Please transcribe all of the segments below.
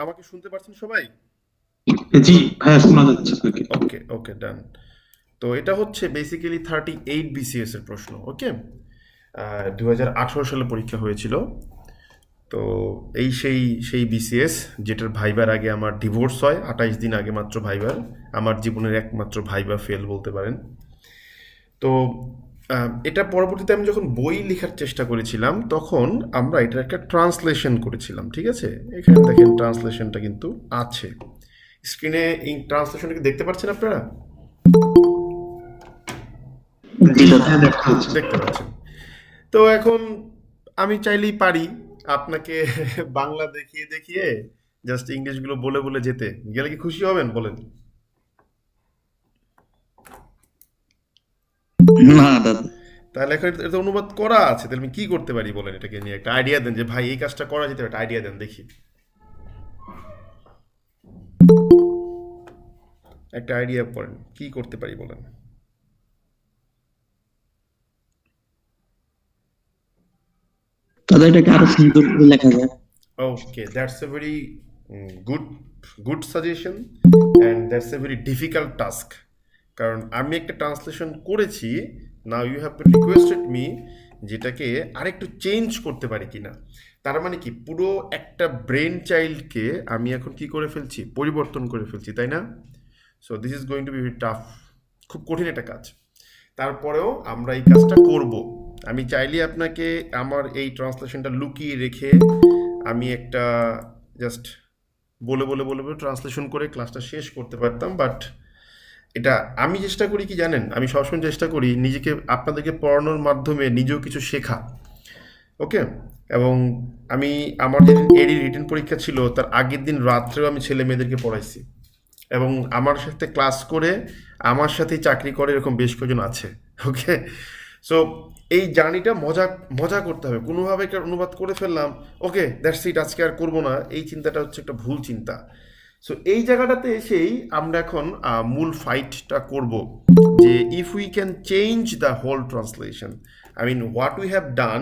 আমাকে শুনতে পাচ্ছেন সবাই? জি ভাইয়া, শোনা যাচ্ছে আপনাকে। ওকে, ওকে, ডান। তো এটা হচ্ছে বেসিক্যালি 38 বিসিএস এর প্রশ্ন। ওকে, 2018 সালে পরীক্ষা হয়েছিল। তো এই সেই সেই বিসিএস যেটার ভাইবার আগে আমার ডিভোর্স হয় 28 দিন আগে মাত্র ভাইবার। আমার জীবনের একমাত্র ভাইবা ফেল বলতে পারেন। তো এটা পরবর্তীতে আমি যখন বই লেখার চেষ্টা করেছিলাম তখন আমরা এটার একটা ট্রান্সলেশন করেছিলাম, ঠিক আছে? এখানে দেখেন ট্রান্সলেশনটা কিন্তু আছে স্ক্রিনে। এই ট্রান্সলেশনটা কি দেখতে পাচ্ছেন আপনারা? জি দাদা, হ্যাঁ দেখা যাচ্ছে। দেখতে পাচ্ছেন। তো এখন আমি চাইলেই পারি আপনাকে বাংলা দেখিয়ে দেখিয়ে জাস্ট ইংলিশগুলো বলে বলে যেতে। গেলে কি খুশি হবেন বলেন? না দাদা, তাহলে এখন এটা অনুবাদ করা আছে, তাহলে আমি কি করতে পারি বলেন? এটাকে নিয়ে একটা আইডিয়া দেন যে ভাই এই কাজটা করা যেতে পারে, একটা আইডিয়া দেন দেখি। একটা আইডিয়া করেন, কি করতে পারি বলেন? দাদা এটাকে আরো সুন্দর করে লেখা যায়। Okay, that's a very good good suggestion, and that's a very difficult task. কারণ আমি একটা ট্রান্সলেশন করেছি, now you have requested me যেটাকে আরেকটু চেঞ্জ করতে পারি কিনা। তার মানে কি পুরো একটা ব্রেন চাইল্ডকে আমি এখন কি করে ফেলছি, পরিবর্তন করে ফেলছি, তাই না? So this is going to be very tough, খুব কঠিন একটা কাজ। তারপরেও আমরা এই কাজটা করব। আমি চাইলে আপনাকে আমার এই ট্রান্সলেশনটা লুকিয়ে রেখে আমি একটা জাস্ট বলে বলে বলে বলে ট্রান্সলেশন করে ক্লাসটা শেষ করতে পারতাম, বাট এটা আমি চেষ্টা করি কি জানেন, আমি সবসময় চেষ্টা করি নিজেকে আপনাদেরকে পড়ানোর মাধ্যমে নিজেও কিছু শেখা। ওকে, এবং আমি আমার যেদিন এডি রিটেন পরীক্ষা ছিল তার আগের দিন রাত্রেও আমি ছেলে মেয়েদেরকে পড়াইছি, এবং আমার সাথে ক্লাস করে আমার সাথেই চাকরি করে এরকম বেশ কয়েকজন আছে। ওকে, সো এই জার্নিটা মজা মজা করতে হবে। কোনোভাবে একটা অনুবাদ করে ফেললাম, ওকে দ্যাটস ইট, আজকে আর করবো না, এই চিন্তাটা হচ্ছে একটা ভুল চিন্তা। সো এই জায়গাটাতে এসেই আমরা এখন মূল ফাইটটা করব যে if we can change the whole translation, I mean what we have done,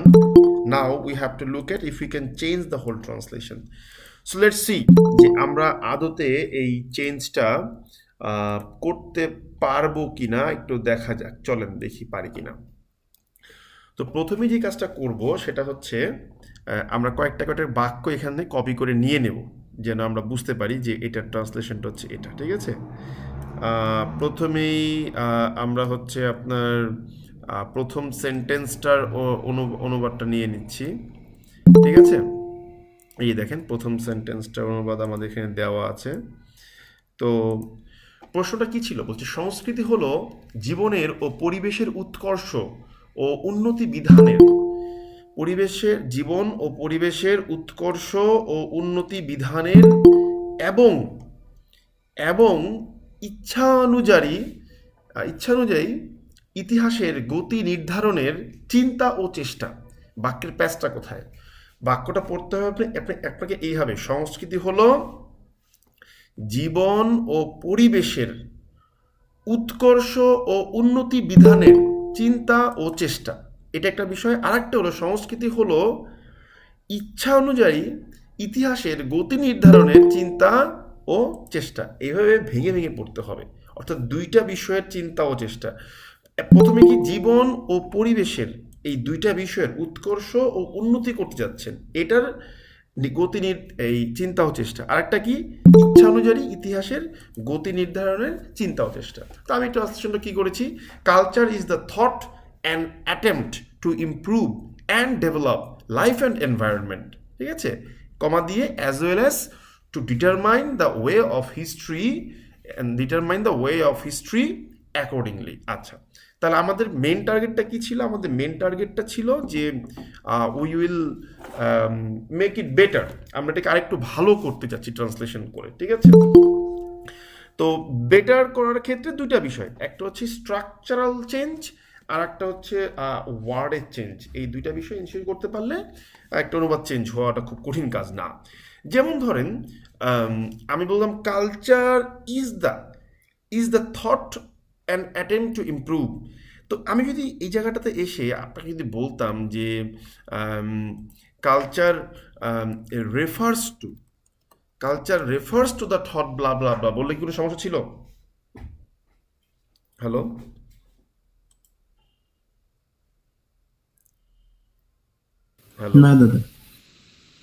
now we have to look at if we can change the whole translation. So let's see যে আমরা আদতে এই চেঞ্জটা করতে পারবো কিনা, একটু দেখা যাক, চলেন দেখি পারি কিনা। তো প্রথমে যে কাজটা করব সেটা হচ্ছে আমরা কয়েকটা কয়েকটা বাক্য এখানে কপি করে নিয়ে নেব, যেন আমরা বুঝতে পারি যে এটার ট্রান্সলেশনটা হচ্ছে এটা, ঠিক আছে? প্রথমেই আমরা হচ্ছে আপনার প্রথম সেন্টেন্সটার অনুবাদটা নিয়ে নিচ্ছি, ঠিক আছে? এই দেখেন প্রথম সেন্টেন্সটার অনুবাদ আমাদের এখানে দেওয়া আছে। তো প্রশ্নটা কি ছিল, বলছে সংস্কৃতি হলো জীবনের ও পরিবেশের উৎকর্ষ ও উন্নতি বিধানের, পরিবেশের জীবন ও পরিবেশের উৎকর্ষ ও উন্নতি বিধানের এবং এবং ইচ্ছানুযায়ী ইচ্ছানুযায়ী ইতিহাসের গতি নির্ধারণের চিন্তা ও চেষ্টা। বাক্যের প্যাচটা কোথায়? বাক্যটা পড়তে হবে আপনাকে এইভাবে, সংস্কৃতি হলো জীবন ও পরিবেশের উৎকর্ষ ও উন্নতি বিধানের চিন্তা ও চেষ্টা, এটা একটা বিষয়। আরেকটা হলো সংস্কৃতি হলো ইচ্ছা অনুযায়ী ইতিহাসের গতি নির্ধারণের চিন্তা ও চেষ্টা। এইভাবে ভেঙে ভেঙে পড়তে হবে, অর্থাৎ দুইটা বিষয়ের চিন্তা ও চেষ্টা। প্রথমে কি জীবন ও পরিবেশের এই দুইটা বিষয়ের উৎকর্ষ ও উন্নতি করতে যাচ্ছেন, এটার গতি এই চিন্তা ও চেষ্টা। আরেকটা কি ইচ্ছা অনুযায়ী ইতিহাসের গতি নির্ধারণের চিন্তা ও চেষ্টা। তো আমি ট্রান্সলেশনটা কি করেছি, culture is the thought and attempt to improve and develop life and environment, ঠিক আছে, কমা দিয়ে as well as to determine the way of history and determine the way of history accordingly. আচ্ছা, তাহলে আমাদের মেন টার্গেটটা কি ছিল? আমাদের মেন টার্গেটটা ছিল যে we will make it better, আমরা এটাকে আরেকটু ভালো করতে চাচ্ছি ট্রান্সলেশন করে, ঠিক আছে? তো বেটার করার ক্ষেত্রে দুইটা বিষয়, একটা হচ্ছে স্ট্রাকচারাল চেঞ্জ, আর একটা হচ্ছে ওয়ার্ডের চেঞ্জ। এই দুইটা বিষয় ইনশিওর করতে পারলে একটা অনুবাদ চেঞ্জ হওয়াটা খুব কঠিন কাজ না। যেমন ধরেন আমি বললাম culture is the thought and attempt to improve. তো আমি যদি এই জায়গাটাতে এসে আপনাকে যদি বলতাম যে culture refers to, culture refers to the thought blah blah blah বললে কি কোনো সমস্যা ছিল? হ্যালো, হ্যালো, না দাদা।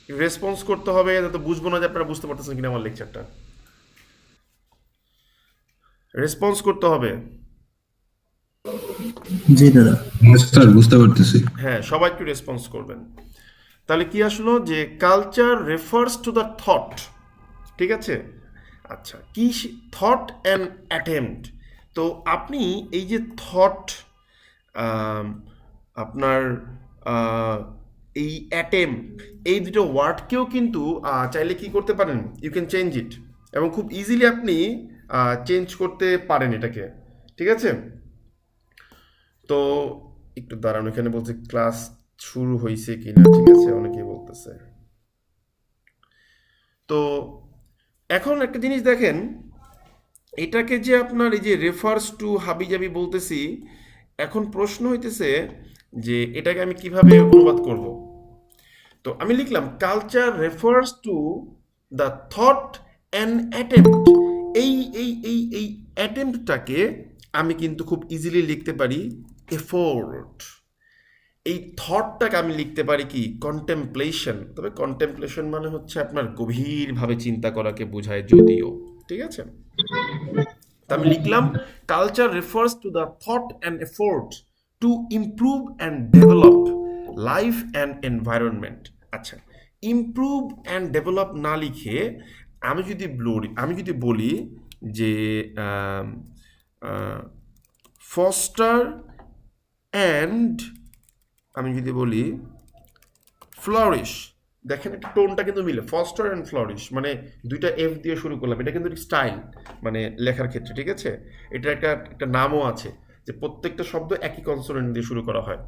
রেসপন্স করতে হবে, তো বুঝবো না যে আপনারা বুঝতে পারতেছেন কিনা আমার লেকচারটা। রেসপন্স করতে হবে। জি দাদা। স্যার বুঝতে পারতেছি। হ্যাঁ, সবাই একটু রেসপন্স করবেন। তাহলে কি আসলো যে culture refers to the thought, ঠিক আছে? আচ্ছা, কি থট অ্যান্ড অ্যাটেম্পট। তো আপনি এই যে থট, আপনার এই অ্যাটেম্প, এই দুটো ওয়ার্ডকেও কিন্তু চাইলে কি করতে পারেন, ইউ ক্যান চেঞ্জ ইট, এবং খুব ইজিলি আপনি চেঞ্জ করতে পারেন এটাকে, ঠিক আছে? তো একটু দাঁড়ান, এখানে বলছে ক্লাস শুরু হয়েছে কিনা, ঠিক আছে, অনেকেই বলতেছে। তো এখন একটা জিনিস দেখেন, এটাকে যে আপনার এই যে রেফার্স টু হাবিজাবি বলতেছি, এখন প্রশ্ন হইতেছে যে এটাকে আমি কিভাবে অনুবাদ করব। তো আমি লিখলাম culture refers to the thought and attempt. এই এই এই এই অ্যাটেম্পটটাকে আমি কিন্তু খুব ইজিলি লিখতে পারি এফোর্ট। এই থটটাকে আমি লিখতে পারি কি কন্টেম্পলেশন। তবে কন্টেম্পলেশন মানে হচ্ছে আপনার গভীরভাবে চিন্তা করাকে বোঝায় যদিও, ঠিক আছে? তা আমি লিখলাম culture refers to the thought and effort to improve and develop life and environment. আচ্ছা, ইমপ্রুভ অ্যান্ড ডেভেলপ না লিখে আমি যদি বলি যে ফস্টার অ্যান্ড, আমি যদি বলি ফ্লারিশ, দেখেন একটা টোনটা কিন্তু মিলে, ফস্টার অ্যান্ড ফ্লারিশ মানে দুইটা এফ দিয়ে শুরু করলাম, এটা কিন্তু স্টাইল মানে লেখার ক্ষেত্রে, ঠিক আছে? এটা একটা নামও আছে যে প্রত্যেকটা শব্দ একই কনসোনেন্ট দিয়ে শুরু করা হয়।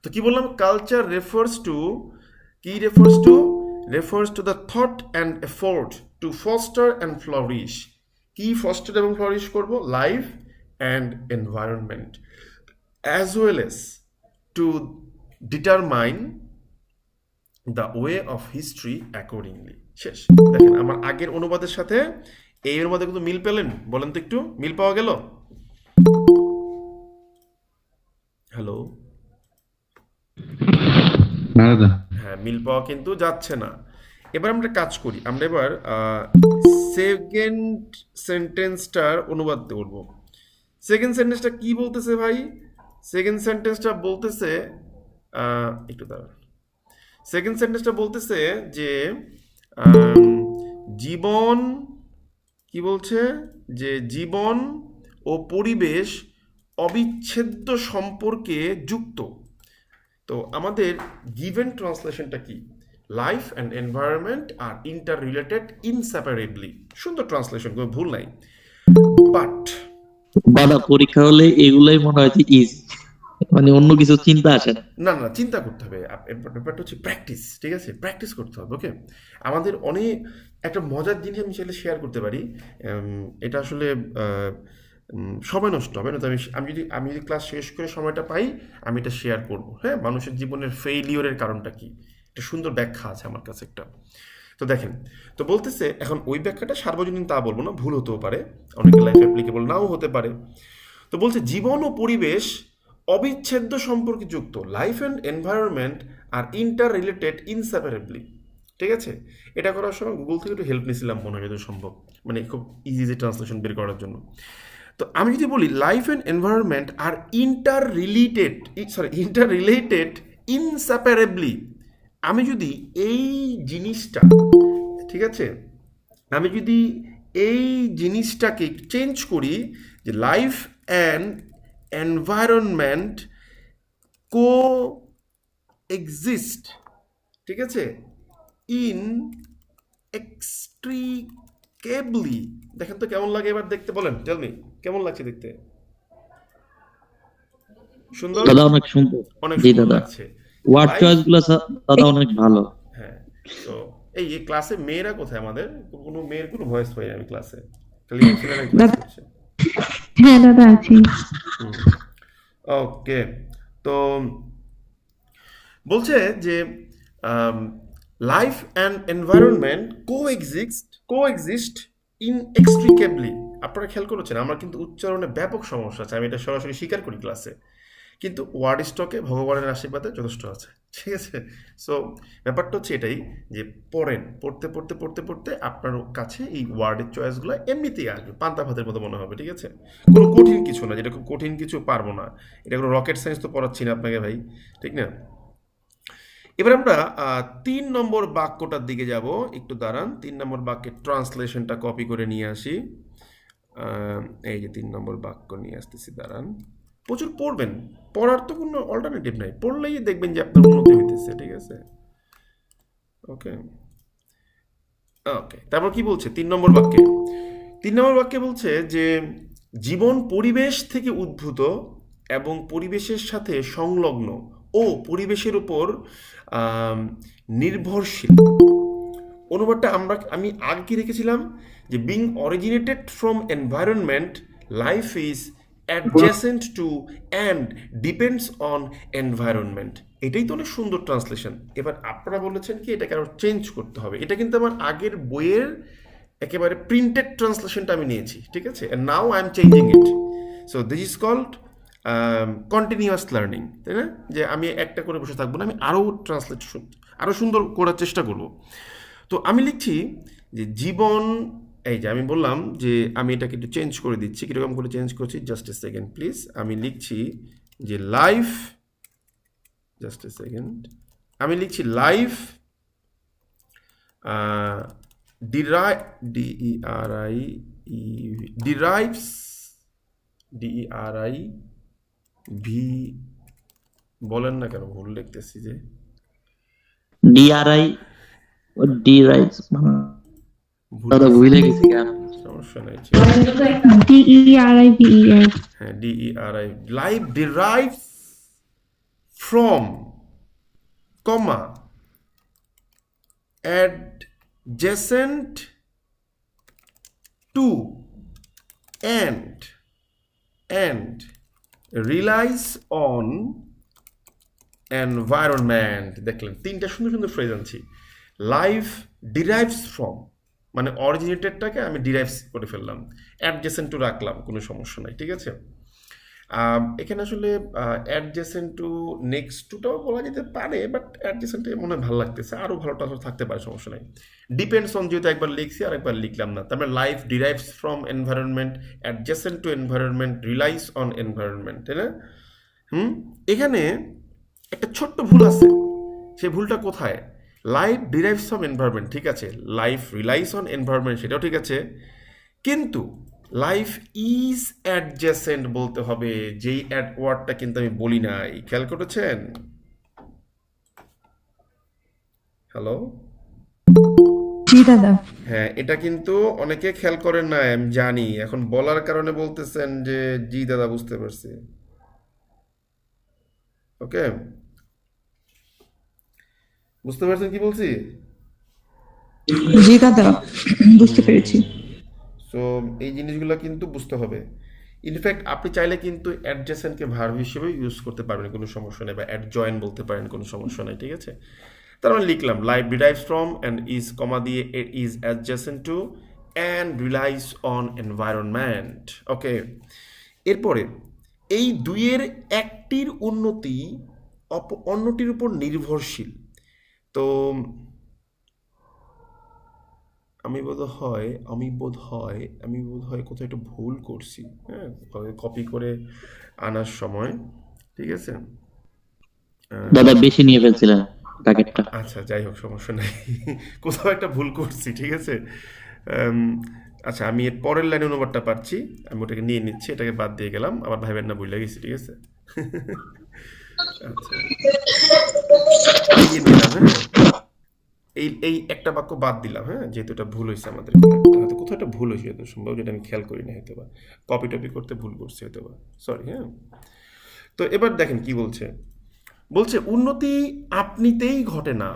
তো কি বললাম, কালচার রেফার্স টু, কি refers to the thought and effort to foster and flourish. কি ফস্টার এবং ফ্লারিশ করব? Life and environment, as well as to determine the way of history accordingly। শেষ। দেখেন আমার আগের অনুবাদের সাথে এই অনুবাদে কিন্তু মিল পেলেন? বলেন তো একটু, মিল পাওয়া গেল? হ্যালো, হ্যাঁ, মিল পাওয়া কিন্তু যাচ্ছে না। এবার আমরা কাজ করি, আমরা এবার সেকেন্ড সেন্টেন্সটার অনুবাদ করব। সেকেন্ড সেন্টেন্সটা কি বলতেছে ভাই? সেকেন্ড সেন্টেন্সটা বলতেছে, একটু দাঁড়ান, সেকেন্ড সেন্টেন্সটা বলতেছে যে জীবন, কি বলছে, যে জীবন ও পরিবেশ অবিচ্ছেদ্য সম্পর্কে যুক্ত। তো আমাদের গিভেন ট্রান্সলেশনটা কি? Life and environment are interrelated inseparably. সুন্দর ট্রান্সলেশন, কোনো ভুল নাই। বাট দাদা পরীক্ষা হলে এগুলাই মনে হয় যে ইজি, মানে অন্য কিছু চিন্তা আসে না। না না, চিন্তা করতে হবে, ব্যাপারটা হচ্ছে প্র্যাকটিস, ঠিক আছে? প্র্যাকটিস করতে হবে, ওকে? আমাদের অনেক একটা মজার জিনিস আমি চাইলে শেয়ার করতে পারি, এটা আসলে সময় নষ্ট হবে না, তো আমি যদি ক্লাস শেষ করে সময়টা পাই আমি এটা শেয়ার করব। হ্যাঁ, মানুষের জীবনের ফেইলিওরের কারণটা কি, একটা সুন্দর ব্যাখ্যা আছে আমার কাছে একটা। তো দেখেন, তো বলতেছে, এখন ওই ব্যাখ্যাটা সার্বজনীন তা বলবো না, ভুল হতেও পারে, অনেকের লাইফ অ্যাপ্লিকেবল নাও হতে পারে। তো বলছে জীবন ও পরিবেশ অবিচ্ছেদ্য সম্পর্কে যুক্ত, life and environment are interrelated inseparably, ঠিক আছে? এটা করার সময় গুগল থেকে একটু হেল্প নিয়েছিলাম মনে হয়, যত সম্ভব, মানে খুব ইজি যে ট্রান্সলেশন বের করার জন্য। তো আমি যদি বলি life and environment are interrelated inseparably, আমি যদি এই জিনিসটা, ঠিক আছে, আমি যদি এই জিনিসটাকে চেঞ্জ করি যে life and environment co exist, ঠিক আছে, ইন এক্সট্রিকেবলি। দেখেন তো কেমন লাগে, এবার দেখতে বলেন, টেল মি কেমন লাগছে দেখতে? সুন্দর, দাদা অনেক সুন্দর। অনেক জি সুন্দর দাদা, লাগছে। ওয়ার্ড চয়েস গুলো দাদা অনেক ভালো। হ্যাঁ, তো এই ক্লাসে মেয়েরা কোথায়? আমাদের কোনো মেয়ের কোনো ভয়েস পাই না আমি ক্লাসে, খালি ছেলেরাই ক্লাস করছে। হ্যাঁ দাদা আছি। ওকে, তো বলছে যে লাইফ অ্যান্ড এনভায়রনমেন্ট কোএক্সিস্ট ইনএক্সট্রিকেবলি। আপনারা খেয়াল করেছেন আমার কিন্তু উচ্চারণে ব্যাপক সমস্যা আছে, আমি এটা সরাসরি স্বীকার করি ক্লাসে, কিন্তু ওয়ার্ড স্টকে ভগবানের আশীর্বাদে যথেষ্ট আছে, ঠিক আছে। সো ব্যাপারটা হচ্ছে এটাই যে পড়তে আপনার কাছে এই ওয়ার্ডের চয়েসগুলো এমনিতেই আসবে, পান্তা ভাতের মতো মনে হবে, ঠিক আছে। কোনো কঠিন কিছু না, যেটা খুব কঠিন কিছু পারবো না, এটা কোনো রকেট সায়েন্স তো পড়াচ্ছি না আপনাকে ভাই, ঠিক না। এবার আমরা 3 নম্বর বাক্যটার দিকে যাব, একটু দাঁড়ান, 3 নম্বর বাক্যের ট্রান্সলেশনটা কপি করে নিয়ে আসি। এই যে 3 নম্বর বাক্য নিয়ে আসতেছি, দাঁড়ান। প্রচুর পড়বেন, পড়ার তো কোনো অল্টারনেটিভ নাই, পড়লেই দেখবেন যে আপনার উন্নতি হইতেছে, ঠিক আছে। ওকে ওকে, তারপর কি বলছে 3 নম্বর বাক্যে বলছে যে জীবন পরিবেশ থেকে উদ্ভূত এবং পরিবেশের সাথে সংলগ্ন ও পরিবেশের উপর নির্ভরশীল। অনুবাদটা আমি আগে কি রেখেছিলাম যে being originated from environment, life is adjacent to and depends on environment. এটাই তো অনেক সুন্দর ট্রান্সলেশন। এবার আপনারা বলেছেন কি এটাকে আরো চেঞ্জ করতে হবে, এটা কিন্তু আমার আগের বইয়ের একেবারে প্রিন্টেড ট্রান্সলেশনটা আমি নিয়েছি, ঠিক আছে, and now I am changing it, so this is called continuous learning, তাই না, যে আমি একটা করে বসে থাকবো না, আমি আরও সুন্দর করার চেষ্টা করব। তো আমি লিখছি যে জীবন, এই যে আমি বললাম যে আমি এটাকে একটু চেঞ্জ করে দিচ্ছি, কীরকম করে চেঞ্জ করছি, জাস্ট এ সেকেন্ড প্লিজ। আমি লিখছি যে লাইফ, জাস্ট এ সেকেন্ড, আমি লিখছি লাইফ বলেন না কেন, ভুল লিখতেছি যে ডিআরআই ডিরাইভস দাদা ভুলে গেছি কেন, সমস্যা নাই, DERIVES হ্যাঁ DERI, life derives from comma adjacent to and relies on environment। দেখলেন 3টা সুন্দর সুন্দর ফ্রেজ আনছি। লাইফ ডিরাইভস ফ্রম মানে অরিজিনেটেডটাকে আমি ডিরাইভস করে ফেললাম, অ্যাডজেসেন্ট টু রাখলাম, কোনো সমস্যা নাই, ঠিক আছে। এখানে আসলে অ্যাডজেসেন্ট টু নেক্সট টুটাও বলা যেতে পারে, বাট অ্যাডজেসেন্টে মনে হয় ভালো লাগতেছে, আরও ভালোটা থাকতে পারে, সমস্যা নাই। ডিপেন্ডস অন যেহেতু একবার লিখছি আর একবার লিখলাম না, তারপরে life derives from environment, adjacent to environment, relies on environment, তাই না। এখানে একটা ছোট্ট ভুল আছে, সেই ভুলটা কোথায়? লাইফ ডিরাইভস ফ্রম এনভায়রনমেন্ট, ঠিক আছে, লাইফ রিলাইজ অন এনভায়রনমেন্ট, সেটাও ঠিক আছে, কিন্তু লাইফ ইজ অ্যাডজেসেন্ট বলতে হবে, যেই ওয়ার্ডটা কিন্তু আমি বলি নাই, খেয়াল করেছেন? হ্যালো, জি দাদা। হ্যাঁ, এটা কিন্তু অনেকে খেয়াল করেন না, আমি জানি, এখন বলার কারণে বলতেছেন যে জি দাদা বুঝতে পারছি। ওকে, বুঝতে পারছেন কি বলছি? জি দাদা, বুঝতে পেরেছি। সো এই জিনিসগুলো কিন্তু বুঝতে হবে। ইনফ্যাক্ট আপনি চাইলে কিন্তু অ্যাডজেসেন্টকে ভার্ব হিসেবে ইউজ করতে পারবেন, কোনো সমস্যা নেই, বা অ্যাডজয়েন্ট বলতে পারেন, কোনো সমস্যা নেই, ঠিক আছে। তার মানে লিখলাম life derives from and is comma দিয়ে is adjacent to and relies on environment. Okay, এরপরে এই দুইয়ের একটির উন্নতি অন্যটির উপর নির্ভরশীল। তো আমি বোধ হয় কোথাও একটু ভুল করছি, হ্যাঁ, কপি করে আনার সময়, ঠিক আছে। দাদা বেশি নিয়ে ফেলছিলেন প্যাকেটটা। আচ্ছা, যাই হোক, সমস্যা নেই, কোথাও একটা ভুল করছি, ঠিক আছে। আচ্ছা, আমি এর পরের লাইনে অনুবাদটা পাচ্ছি, আমি ওটাকে নিয়ে নিচ্ছি, এটাকে বাদ দিয়ে গেলাম, আবার ভাইবেন না ভুলে গেছি, ঠিক আছে। আচ্ছা, নিলাম, হ্যাঁ, এই একটা বাক্য বাদ দিলাম, হ্যাঁ, যেহেতু এটা ভুল হয়েছে আমাদের, হয়তো কোথাও একটা ভুল হয়েছে, হয়তো সম্ভব, যেটা আমি খেয়াল করি না, হয়তো বা কপি টপি করতে ভুল করছি, হয়তো বা, সরি, হ্যাঁ। তো এবার দেখেন কি বলছে উন্নতি আপনিতেই ঘটে না,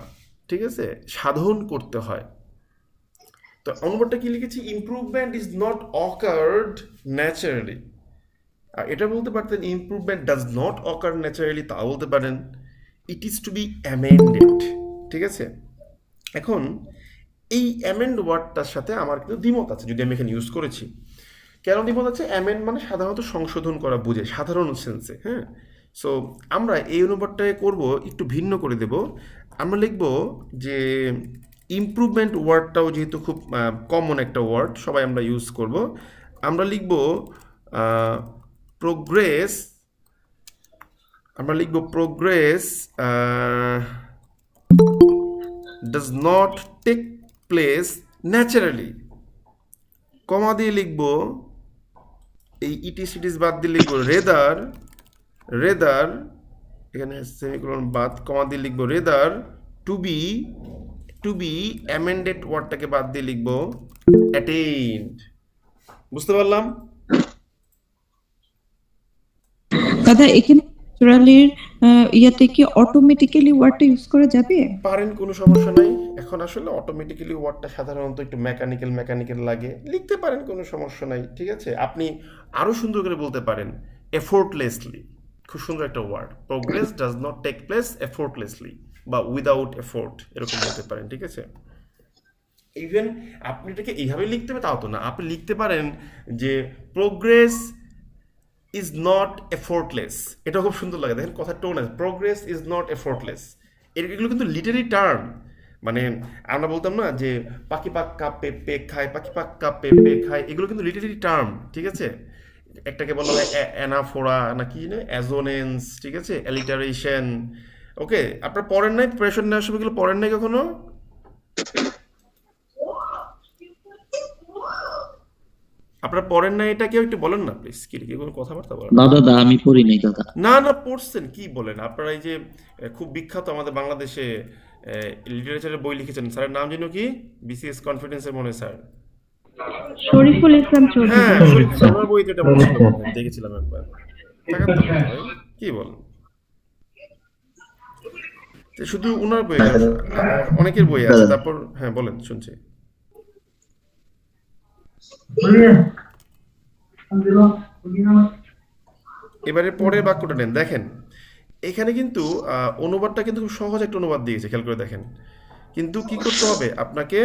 ঠিক আছে, সাধন করতে হয়। তো অনুবাদটা কি লিখেছি, improvement is not occurred naturally. আর এটা বলতে পারতেন improvement does not occur naturally, তা বলতে পারেন it is to be amended, ঠিক আছে। এখন এই অ্যামেন্ড ওয়ার্ডটার সাথে আমার কিন্তু দ্বিমত আছে, যদি আমি এখানে ইউজ করেছি। কেন দ্বিমত আছে? অ্যামেন্ড মানে সাধারণত সংশোধন করা বোঝে সাধারণ সেন্সে, হ্যাঁ। সো আমরা এই অনুবাদটাকে করব একটু ভিন্ন করে দেব। আমরা লিখব যে ইমপ্রুভমেন্ট ওয়ার্ডটাও যেহেতু খুব কমন একটা ওয়ার্ড, সবাই আমরা ইউজ করব। আমরা লিখব প্রোগ্রেস, আমরা লিখব progress does not take place naturally, কমা দিয়ে লিখব, এই ইটিসিটিস বাদ দিয়ে লিখব রেদার, রেদার এখানে সেমিকোলন বাদ, কমা দিয়ে লিখব রেদার টু বি অ্যামেন্ডেড ওয়ার্ডটাকে বাদ দিয়ে লিখব অ্যাটেইনড। বুঝতে পারলাম? দাদা এখানে ন্যাচারালির ইয়াতে কি অটোমেটিক্যালি ওয়ার্ডটা ইউজ করা যাবে? পারেন, কোনো সমস্যা নাই। এখন আসলে অটোমেটিক্যালি ওয়ার্ডটা সাধারণত একটু মেকানিক্যাল লাগে, লিখতে পারেন, কোনো সমস্যা নাই, ঠিক আছে। আপনি আরও সুন্দর করে বলতে পারেন এফোর্টলেসলি, খুব সুন্দর একটা word, progress does not take place effortlessly বা উইদাউট এফোর্ট, এরকম বলতে পারেন, ঠিক আছে। ইভেন আপনি এটাকে এইভাবে লিখতে হবে তাও তো না, আপনি লিখতে পারেন যে প্রোগ্রেস ইজ নট এফোর্টলেস, এটা খুব সুন্দর লাগে, দেখেন কথার টোন আছে, প্রোগ্রেস ইজ নট এফোর্টলেস। এগুলো কিন্তু লিটারি টার্ম, মানে আমরা বলতাম না যে পাখি পাক্কা পেঁপে খায়, পাখি পাক্কা পেঁপে খায়, এগুলো কিন্তু লিটারি টার্ম, ঠিক আছে। একটাকে বলা হয় অ্যানাফোরা না কি না অ্যাজোনেন্স, ঠিক আছে, অ্যালিটারেশন। ওকে, আপনারা পড়েন নাই, প্রেশন নেওয়ার সময় এগুলো পড়েন নাই কখনো? আপনারা পড়েন না, এটা কেউ একটু বলেন না প্লিজ, কি কোনো কথাবার্তা বলেন না দাদা, আমি পড়ি নাই দাদা। না পড়ছেন, কি বলেন আপনারা? এই যে খুব বিখ্যাত আমাদের বাংলাদেশে লিটারেচারের বই লিখেছেন, স্যারের নাম যেন কি, বিসিএস কনফিডেন্সের মনে স্যার, শরীফুল ইসলাম চৌধুরী। হ্যাঁ শরীফ স্যার, ওনার বইতে এটা মনে ছিল, দেখেছিলাম একবার। টাকার দাম কত ভাই? কি বলেন? তো শুধু ওনার বই না, অনেকের বই আছে। তারপর হ্যাঁ বলেন, শুনছি। এবারে পরের বাক্যটা নেন, দেখেন এখানে কিন্তু অনুবাদটা কিন্তু খুব সহজ একটা অনুবাদ দিয়েছে, খেয়াল করে দেখেন। কিন্তু কি করতে হবে আপনাকে?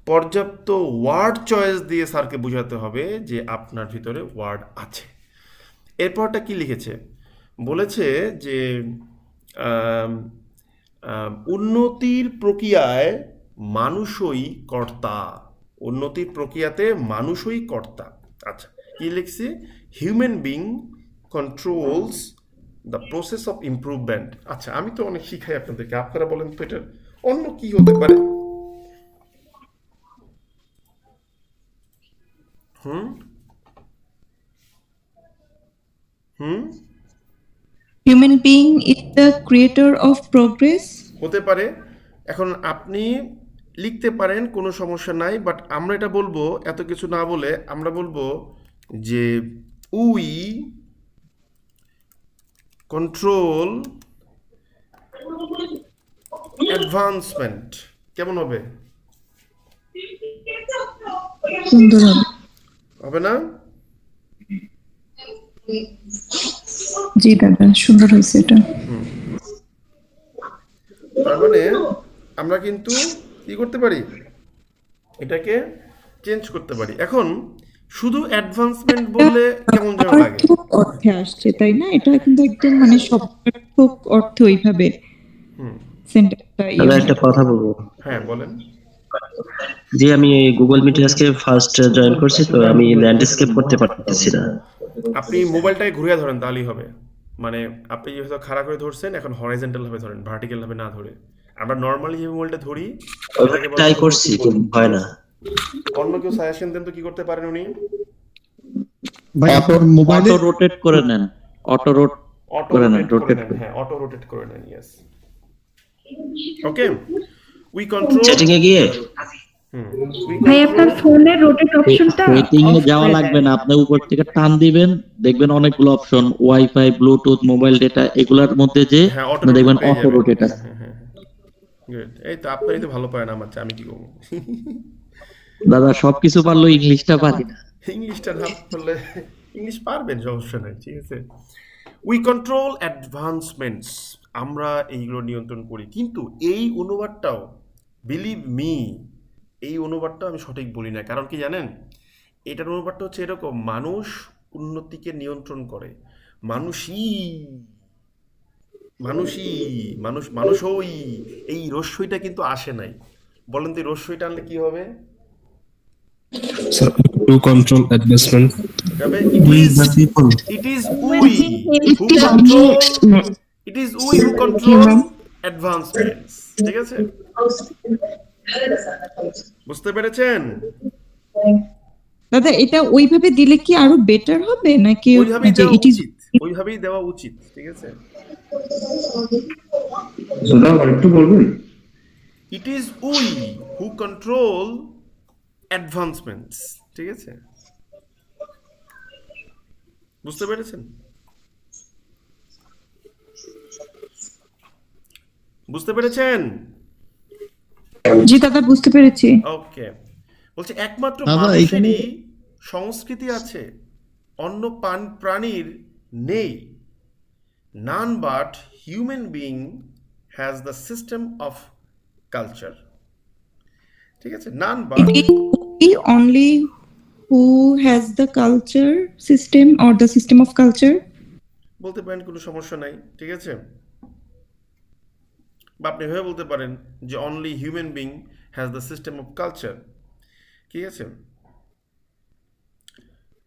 পর্যাপ্ত ওয়ার্ড চয়েস দিয়ে স্যারকে বোঝাতে হবে যে আপনার ভিতরে ওয়ার্ড আছে। এরপরটা কি লিখেছে? বলেছে যে আম, উন্নতির প্রক্রিয়ায় মানুষই কর্তা, উন্নতির প্রক্রিয়াতে মানুষই কর্তা। আচ্ছা, কি লিখছি? Human being controls the process of improvement. আচ্ছা, আমি তো অনেক শিখাই আপনাদেরকে, আপনারা বলেন তো এটার অন্য কি হতে পারে? Hmm hmm human being is the creator of progress. হতে পারে। এখন আপনি লিখতে পারেন, কোনো সমস্যা নাই, বাট আমরা এটা বলবো, এত কিছু না বলে আমরা বলবো যে উই কন্ট্রোল অ্যাডভান্সমেন্ট। কেমন হবে? সুন্দর হবে। হবে না? জি দাদা, সুন্দর হয়েছে এটা। তার মানে আমরা কিন্তু কি করতে পারি, এটাকে চেঞ্জ করতে পারি। এখন শুধু অ্যাডভান্সমেন্ট বললে কেমন যেন লাগে। অর্থ অর্থে আসছে, তাই না? এটা কিন্তু একদম মানে শব্দার্থক অর্থ ওইভাবে সেন্টেন্সটা দাদা একটা কথা বলবো। হ্যাঁ বলেন। যে আমি গুগল মিটে আজকে ফার্স্ট জয়েন করছি, তো আমি ল্যান্ডস্কেপ করতে পারতেছি না। আপনি মোবাইলটাকে ঘুরিয়ে ধরেন, তাহলেই হবে। মানে আপনি হয়তো খাড়া করে ধরছেন, এখন হরাইজন্টাল ভাবে ধরেন, ভার্টিক্যাল ভাবে না ধরে। আমরা নর্মালি যে মোবাইলটা ধরি ওইভাবে ট্রাই করছি, কিন্তু হয় না। অন্য কেউ সাজেশন দেন তো কি করতে পারেন উনি? ভাই আপনার মোবাইলে অটো রোটেট করে নেন, অটো অটো করে নেন, রোটেট করে রোটেট নেন, করে। হ্যাঁ অটো রোটেট করে নেন, yes. Okay, we control setting এ গিয়ে ভাই আপনার ফোনের রোটেট অপশনটা সেটিং এ যাওয়া লাগবে না, আপনি উপর থেকে টান দিবেন, দেখবেন অনেকগুলো option, wifi, Bluetooth, mobile data, এগুলার মধ্যে যে হ্যাঁ অটো দেখবেন রোটেট অটো রোটেট আছে। গুড। এই তো আপনারই তো ভালো পায় না, আমার আমি কি করবো? দাদা সবকিছু পারলো, ইংলিশটা পারি না। ইংলিশটা না বললে ইংলিশ পারবেন, সমস্যা নাই, ঠিক আছে। উই কন্ট্রোল অ্যাডভান্সমেন্টস, আমরা এইগুলো নিয়ন্ত্রণ করি। কিন্তু এই অনুবাদটাও বিলিভ মি, এই অনুবাদটা আমি সঠিক বলি না। কারণ কি জানেন, এটার অনুবাদটা হচ্ছে এরকম: মানুষ উন্নতিকে নিয়ন্ত্রণ করে। মানুষই মানুষই মানুষই, এই রস্যইটা কিন্তু আসে নাই। বলেন তো এই রস্যইটা আনলে কি হবে? Sir, to control advancement. তবে We the people. it is we who control it is we who control advancements. ঠিক আছে, বুঝতে পেরেছেন? দাদা এটা ওইভাবে দিলে কি আরো বেটার হবে নাকি ওইভাবেই যে দেওয়া ইট ইজ উচিত, ওইভাবেই দেওয়া উচিত। ঠিক আছে, সুধা একটু বলবেন? it is we who control advancements. ঠিক আছে, বুঝতে পেরেছেন? বুঝতে পেরেছেন? জি দাদা বুঝতে পেরেছি। ওকে, বলছে একমাত্র দাদা, মানুষেরই সংস্কৃতি আছে, অন্য প্রাণীর নেই। None but human being has the system of culture. ঠিক আছে, none but It is only who has the culture system or the system of culture. বলতে পারেন, কোনো সমস্যা নাই। ঠিক আছে, বা আপনি এভাবে বলতে পারেন যে only human being has the system of culture. ঠিক আছে,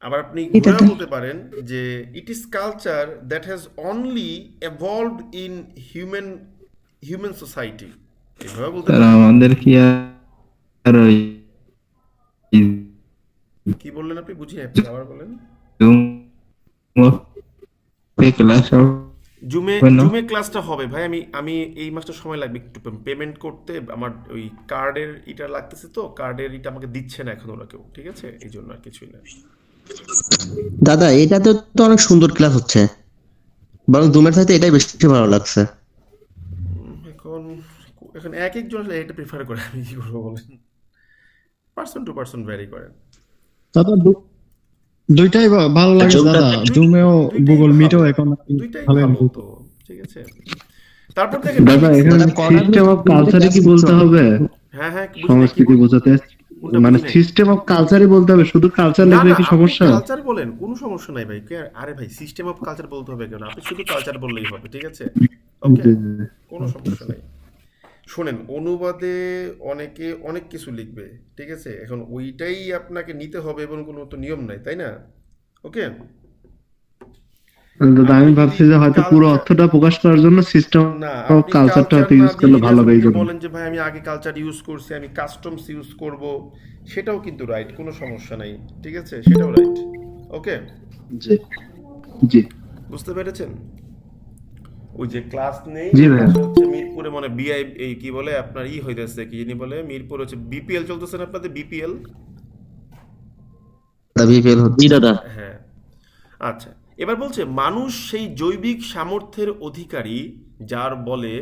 আবার আপনি ঘুরেও বলতে পারেন যে it is culture that has only এভলভড in human society. এভাবে বলতে পারেন। আমাদের কি আর কি বললেন আপনি? বুঝিনি, আপনি আবার বলেন। জুমে ক্লাসটা হবে ভাই। আমি এই মাসটা সময় লাগবে একটু পেমেন্ট করতে। আমার ওই কার্ডের এটা লাগতেছে, তো কার্ডের এটা আমাকে দিচ্ছে না এখন ওরা কেউ। ঠিক আছে, এই জন্য আর কিছুই না। দাদা এটাতে তো অনেক সুন্দর ক্লাস হচ্ছে, বরং জুমের সাথে এটাই বেশি ভালো লাগছে। এখন এখন এক একজন আসলে এটা প্রিফার করে, আমি কি করবো বলেন? পার্সন টু পার্সন ভ্যারি করেন। দাদা দুইটাই ভালো লাগে দাদা, জুমেও গুগল মিটেও এখন দুইটাই ভালো ভালো তো। ঠিক আছে, তারপর দেখেন দাদা এখানে সিস্টেম অফ কালচারই কি বলতে হবে? হ্যাঁ হ্যাঁ, সংস্কৃতি বোঝাতে মানে সিস্টেম অফ কালচারই বলতে হবে, শুধু কালচার লিখলে কি সমস্যা? কালচার বলেন, কোনো সমস্যা নাই ভাই। আরে ভাই, সিস্টেম অফ কালচার বলতে হবে কেন? আপনি শুধু কালচার বললেই হবে। ঠিক আছে, ওকে, কোনো সমস্যা নাই। শোনেন, অনুবাদে অনেকে অনেক কিছু লিখবে। ঠিক আছে, এখন ওইটাই আপনাকে নিতে হবে এবং কোনো তো নিয়ম নাই, তাই না? ওকে, দাদা আমি ভাবছি যে হয়তো পুরো অর্থটা প্রকাশ করার জন্য সিস্টেম না, অফ কালচারটা হয়তো ইউজ করলে ভালো হবে। এই জন্য বলেন যে ভাই আমি আগে কালচার ইউজ করছি, আমি কাস্টমস ইউজ করব, সেটাও কিন্তু রাইট, কোনো সমস্যা নাই। ঠিক আছে, সেটাও রাইট। ওকে, জি জি, বুঝতে পেরেছেন? ওই যে ক্লাস নেই, জি ভাই। হচ্ছে মিরপুরে মানে বিআই এই কি বলে আপনার হইতেছে, কি জানি বলে, মিরপুর হচ্ছে বিপিএল চলতেছে না আপনাদের? বিপিএল। জি দাদা। হ্যাঁ, আচ্ছা। এবার বলছে মানুষ সেই জৈবিক সামর্থ্যের অধিকারী যার বলে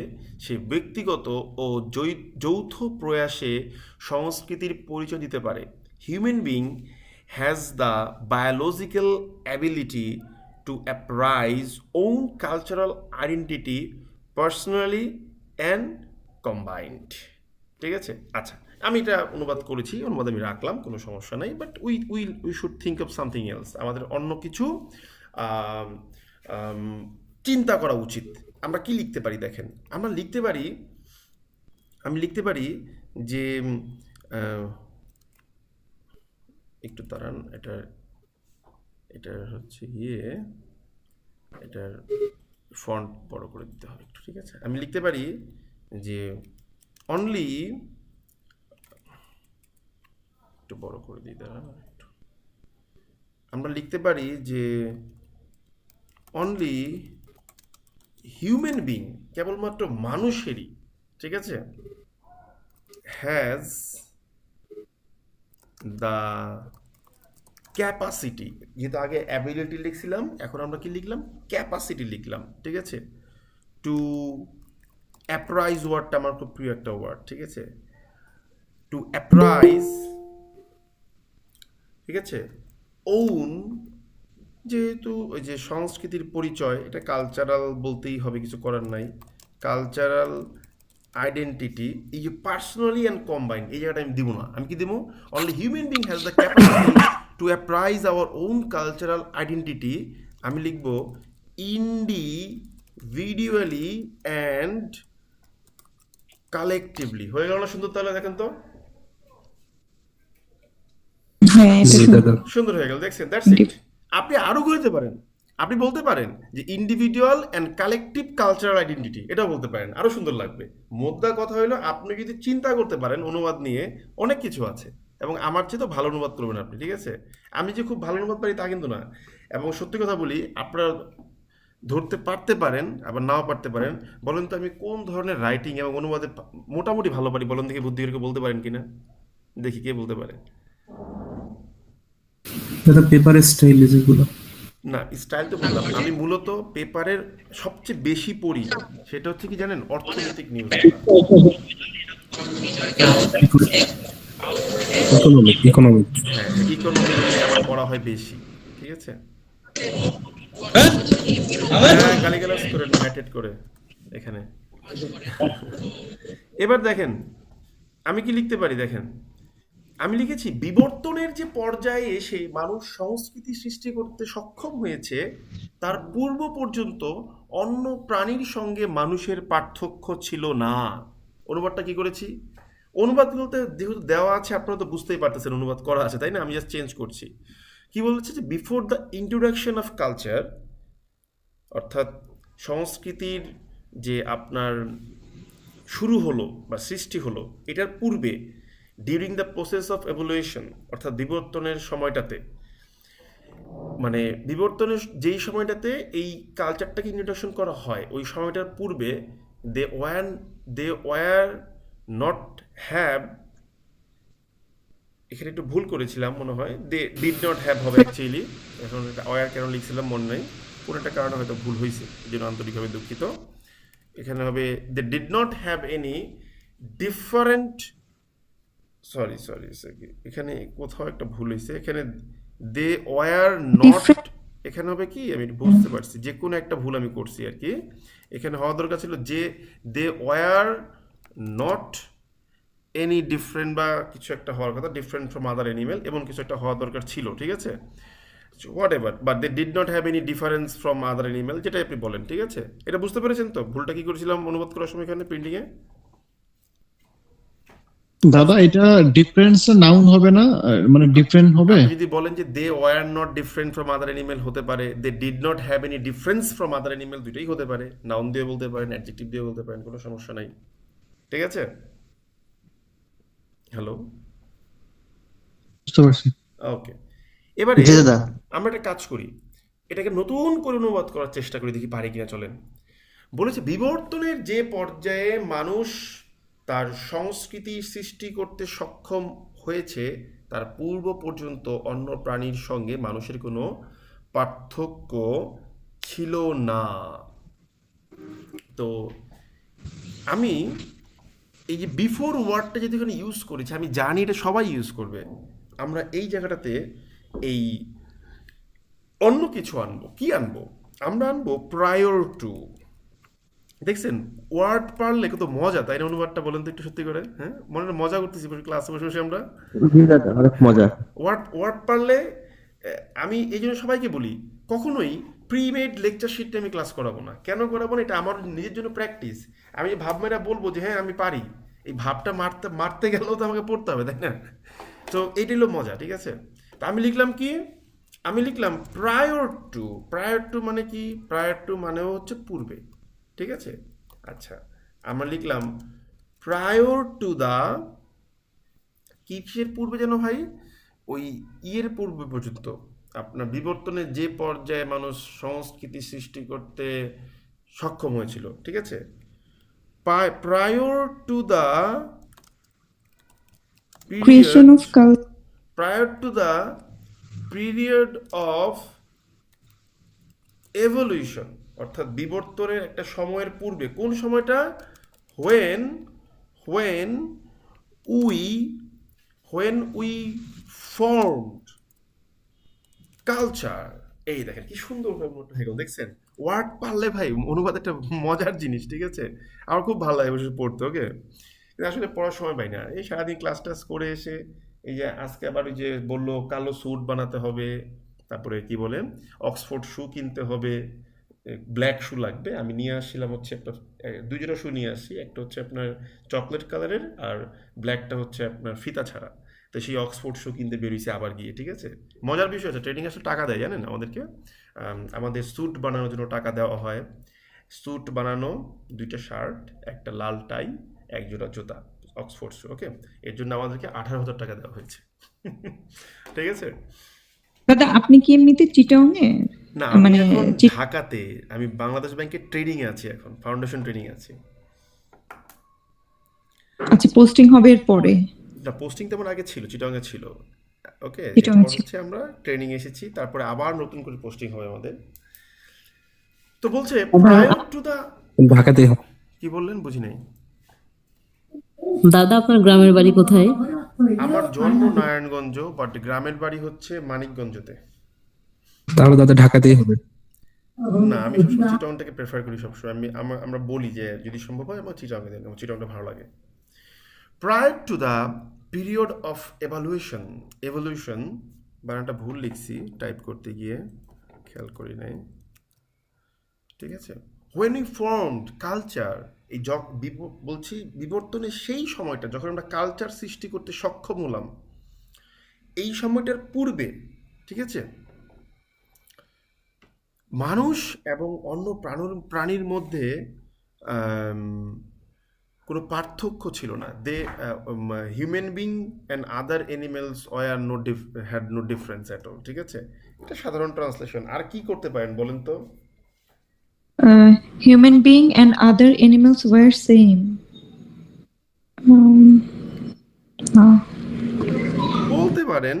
সে ব্যক্তিগত ও যৌথ প্রয়াসে সংস্কৃতির পরিচয় দিতে পারে। Human being has the biological ability to appraise own cultural identity personally and combined. ঠিক আছে, আচ্ছা, আমি এটা অনুবাদ করেছি, অনুবাদ আমি রাখলাম, কোনো সমস্যা নাই। But we should think of something else. আমাদের অন্য কিছু চিন্তা করা উচিত। আমরা কি লিখতে পারি দেখেন, আমি লিখতে পারি যে একটু দাঁড়ান, এটা হচ্ছে এটার ফন্ট বড় করে দিতে হবে একটু। ঠিক আছে, আমি লিখতে পারি যে অনলি, একটু বড় করে দিই, দাঁড়ান একটু। আমরা লিখতে পারি যে অনলি হিউম্যান বিং, কেবলমাত্র মানুষেরই, ঠিক আছে, হ্যাজ দ্য ক্যাপাসিটি, যেহেতু আগে অ্যাবিলিটি লিখছিলাম, এখন আমরা কি লিখলাম? ক্যাপাসিটি লিখলাম। ঠিক আছে, টু অ্যাপ্রাইজ ওয়ার্ডটা আমার খুব প্রিয় একটা ওয়ার্ড। ঠিক আছে, টু অ্যাপ্রাইজ, ঠিক আছে, ওন, যেহেতু ওই যে সংস্কৃতির পরিচয়, এটা কালচারাল বলতেই হবে, কিছু করার নাই। কালচারাল আইডেন্টিটি, এই যে পার্সোনালি অ্যান্ড কম্বাইন, এই জায়গাটা আমি দিব না। আমি কি দিব? Only human being has the capacity to appraise our own cultural identity. আমি লিখব ইন্ডিভিজুয়ালি অ্যান্ড কালেকটিভলি। হয়ে গেল না সুন্দর? তাহলে দেখেন তো, হ্যাঁ এটা সুন্দর হয়ে গেল, দেখছেন? That's it. আপনি আরো করতে পারেন, আপনি বলতে পারেন যে individual and collective cultural identity, এটাও বলতে পারেন, আরো সুন্দর লাগবে। মোদ্দা কথা হলো আপনি যদি চিন্তা করতে পারেন অনুবাদ নিয়ে, অনেক কিছু আছে, এবং আমার চেয়ে তো ভালো অনুবাদ করবেন আপনি, ঠিক আছে? আমি যে খুব ভালো অনুবাদ পারি তা কিন্তু না। এবং সত্যি কথা বলি, আপনারা ধরতে পারতে পারেন আবার নাও পারতে পারেন। বলেন তো আমি কোন ধরনের রাইটিং এবং অনুবাদে মোটামুটি ভালো পারি? বলেন দেখি, বুদ্ধি করে বলতে পারেন কিনা, দেখি কে বলতে পারে। দাদা পেপারের স্টাইল যেগুলো, না, স্টাইল তো বললাম, আমি মূলত পেপারের সবচেয়ে বেশি পড়ি সেটা হচ্ছে কি জানেন? অর্থনৈতিক নিউজ। ইকোনমিক হ্যাঁ, ইকোনমি আমার পড়া হয় বেশি, ঠিক আছে? হ্যাঁ, গালিগালাজ করে ম্যাটেড করে এখানে। এবার দেখেন আমি কি লিখতে পারি, দেখেন আমি লিখেছি বিবর্তনের যে পর্যায়ে এসে মানুষ সংস্কৃতি সৃষ্টি করতে সক্ষম হয়েছে, তার পূর্ব পর্যন্ত অন্য প্রাণীর সঙ্গে মানুষের পার্থক্য ছিল না। অনুবাদটা কি করেছি? অনুবাদ বলতে যেহেতু দেওয়া আছে আপনারা তো বুঝতেই পারতেছেন অনুবাদ করা আছে, তাই না? আমি জাস্ট চেঞ্জ করছি। কি বলেছে যে before the introduction of culture, অর্থাৎ সংস্কৃতির যে আপনার শুরু হলো বা সৃষ্টি হলো, এটার পূর্বে during the process of evolution, অর্থাৎ বিবর্তনের সময়টাতে, মানে বিবর্তনের যেই সময়টাতে এই কালচারটাকে ইন্ট্রোডাকশন করা হয়, ওই সময়টার পূর্বে দে ওয়ার নট হ্যাভ, এখানে একটু ভুল করেছিলাম মনে হয়, দে ডিড নট হ্যাভ হবে অ্যাকচুয়ালি। এখন ওয়ার কেন লিখছিলাম মনে নেই, পুরোটা কারণে হয়তো ভুল হয়েছে, এই জন্য আন্তরিকভাবে দুঃখিত। এখানে হবে they did not have any different, sorry, এখানে কোথাও একটা ভুল হয়েছে, এখানে দে ওয়ার নট, এখানে হবে কি আমি বুঝতে পারছি, যে কোনো একটা ভুল আমি করছি আর কি। এখানে হওয়া দরকার ছিল যে they were not any different, বা কিছু একটা হওয়ার কথা, ডিফারেন্ট ফ্রম আদার অ্যানিমেল, এমন কিছু একটা হওয়া দরকার ছিল, ঠিক আছে? Whatever, but they did not have any difference from other animal, যেটা আপনি বলেন, ঠিক আছে? এটা বুঝতে পেরেছেন তো ভুলটা কি করেছিলাম অনুবাদ করার সময় এখানে প্রিন্টিংয়ে? দাদা এটা ডিফারেন্স নাউন হবে না, মানে ডিফারেন্ট হবে। আপনি যদি বলেন যে they were not different from other animal, হতে পারে they did not have any difference from other animal, দুইটাই হতে পারে, নাউন দিয়ে বলতে পারেন, অ্যাডজেক্টিভ দিয়ে বলতে পারেন, কোনো সমস্যা নাই, ঠিক আছে? হ্যালো, বুঝতে পারছি। ওকে। এবারে জি দাদা। আমরা একটা কাজ করি, এটাকে নতুন করে অনুবাদ করার চেষ্টা করি, দেখি পারি কিনা। চলেন। বলেছে বিবর্তনের যে পর্যায়ে মানুষ তার সংস্কৃতি সৃষ্টি করতে সক্ষম হয়েছে, তার পূর্ব পর্যন্ত অন্য প্রাণীর সঙ্গে মানুষের কোনো পার্থক্য ছিল না। তো আমি এই যে বিফোর ওয়ার্ডটা যদি এখানে ইউজ করেছি, আমি জানি এটা সবাই ইউজ করবে, আমরা এই জায়গাটাতে এই অন্য কিছু আনবো। কি আনবো? আমরা আনবো প্রায়র টু। দেখছেন ওয়ার্ড পারলে কত মজা, তাই না? অনুবাদটা বলেন তো একটু সত্যি করে। হ্যাঁ, মনে হয় মজা করতেছি ক্লাসে বসে বসে আমরা। জি দাদা, অনেক মজা। ওয়ার্ড পারলে আমি এই জন্য সবাইকে বলি, কখনোই প্রিমেড লেকচার শিটে আমি ক্লাস করাবো না। কেন করাবো না? এটা আমার নিজের জন্য প্র্যাকটিস। আমি ভাব মেরা বলবো যে হ্যাঁ আমি পারি, এই ভাবটা মারতে গেলেও তো আমাকে পড়তে হবে, তাই না? তো এইটাই হলো মজা, ঠিক আছে? তো আমি লিখলাম কি, আমি লিখলাম প্রায়র টু। প্রায়র টু মানে কি? প্রায়র টু মানেও হচ্ছে পূর্বে, ঠিক আছে? আচ্ছা, আমরা লিখলাম প্রায়র টু দ্য, কিসের পূর্বে যেন ভাই? ওই ইয়ের পূর্বে পর্যন্ত, আপনার বিবর্তনের যে পর্যায়ে মানুষ সংস্কৃতি সৃষ্টি করতে সক্ষম হয়েছিল, ঠিক আছে? Prior to the creation of culture, prior to the period of evolution, অর্থাৎ বিবর্তনের একটা সময়ের পূর্বে। কোন সময়টা? when we formed culture। এই দেখেন কি সুন্দর হয়ে গেল, দেখছেন? ওয়ার্ড পারলে ভাই অনুবাদ একটা মজার জিনিস, ঠিক আছে? আমার খুব ভালো লাগে বসে পড়তে, ওকে? কিন্তু আসলে পড়ার সময় পাই না। এই সারাদিন ক্লাস টাস করে এসে এই যে আজকে আবার ওই যে বললো কালো স্যুট বানাতে হবে, তারপরে কি বলে অক্সফোর্ড শু কিনতে হবে, ব্ল্যাক শু লাগবে। আমি নিয়ে আসছিলাম হচ্ছে একটা দুই জোড়া শু নিয়ে আসছি, একটা হচ্ছে আপনার চকলেট কালারের আর ব্ল্যাকটা হচ্ছে আপনার ফিতা ছাড়া। তো সেই অক্সফোর্ড শু কিনতে বেরিয়েছে আবার গিয়ে, ঠিক আছে? মজার বিষয় হচ্ছে ট্রেনিং আসলে টাকা দেয়, জানেন আমাদেরকে? আমাদের স্যুট বানানোর জন্য টাকা দেওয়া হয়। স্যুট বানানো, 2টা শার্ট, একটা লাল টাই, এক জোড়া জুতা, অক্সফোর্ড শু, ওকে? এর জন্য আমাদেরকে 18,000 টাকা দেওয়া হয়েছে। ঠিক আছে? দাদা আপনি কি এমনিতে চিটংয়ে না, আমি মানে এখন ঢাকাতে, আমি বাংলাদেশ ব্যাংকের ট্রেডিং এ আছি এখন, ফাউন্ডেশন ট্রেনিং এ আছি। আচ্ছা পোস্টিং হবে এর পরে? না, পোস্টিং তেমন আগে ছিল, চিটাগাং ছিল, ওকে? চিটংয়ে এরপর ছিল। হচ্ছে আমরা ট্রেনিং এসেছি, তারপরে আবার নতুন করে পোস্টিং হবে আমাদের। তো বলছে প্রায়র টু দা, ঢাকাতেই হয়। কি বললেন বুঝি নাই। দাদা আপনার গ্রামের বাড়ি কোথায়? আমার জন্ম নারায়ণগঞ্জ, বাট গ্রামের বাড়ি হচ্ছে মানিকগঞ্জতে। তাহলে দাদা ঢাকাতেই হবে। না, আমি সবসময় চিটাগাংটাকে প্রেফার করি সবসময়। আমরা বলি যে যদি সম্ভব হয় আমার চিটাগাংয়ে দিন, আমার চিটাগাংটা ভালো লাগে। Prior to the period of evolution, বানানটা ভুল লিখছি টাইপ করতে গিয়ে, খেয়াল করি নাই, ঠিক আছে? হোয়েন উই ফর্মড কালচার, এই বলছি বিবর্তনের সেই সময়টা যখন আমরা কালচার সৃষ্টি করতে সক্ষম হলাম, এই সময়টার পূর্বে, ঠিক আছে, মানুষ এবং অন্য প্রাণীর মধ্যে কোনো পার্থক্য ছিল না। Human being and other animals had no difference at all, ঠিক আছে? এটা সাধারণ ট্রান্সলেশন। আর কি করতে পারেন বলেন তো? Human being and other animals were same. বলতে পারেন।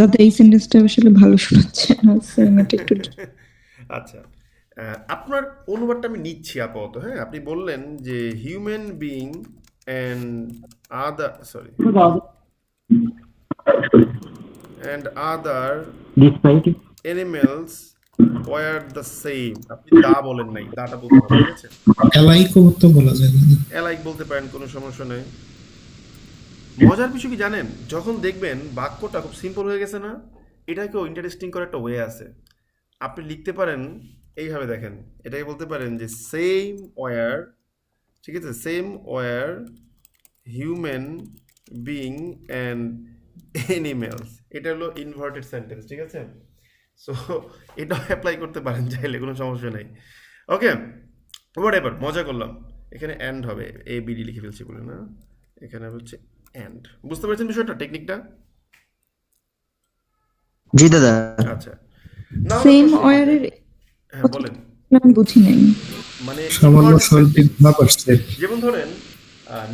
দাদা এই সেন্টেন্সটা আসলে ভালো শোনাচ্ছে না, সেম এটা একটু আচ্ছা, আপনার অনুবাদটা আমি নিচ্ছি আপাতত, হ্যাঁ? আপনি বললেন যে human being and other animals were the same. আপনি দা বলেন নাই, দাটা বলতে হবে, ঠিক আছে? এলাইকও তো বলা যায় না। অ্যালাইক বলতে পারেন, কোনো সমস্যা নেই। মজার বিষয় কি জানেন, যখন দেখবেন বাক্যটা খুব সিম্পল হয়ে গেছে না, এটাকেও ইন্টারেস্টিং করার একটা ওয়ে আছে। আপনি লিখতে পারেন এইভাবে, দেখেন, এটাকে বলতে পারেন যে সেম ওয়ার, ঠিক আছে, same were human being and animals. এটা হলো ইনভার্টেড সেন্টেন্স, ঠিক আছে? সো এটাও অ্যাপ্লাই করতে পারেন চাইলে, কোনো সমস্যা নেই, ওকে? হোয়াট এভার, মজা করলাম। এখানে অ্যান্ড হবে, এ বিডি লিখে ফেলছি বলে না, এখানে হচ্ছে অ্যান্ড। বুঝতে পারছেন বিষয়টা, টেকনিকটা? জি দাদা। আচ্ছা, নাও সেম ওয়ারের হ্যাঁ বলেন। আমি বুঝি নাই। মানে সামান্য শৈল্পিক ভাব আসছে। যেমন ধরেন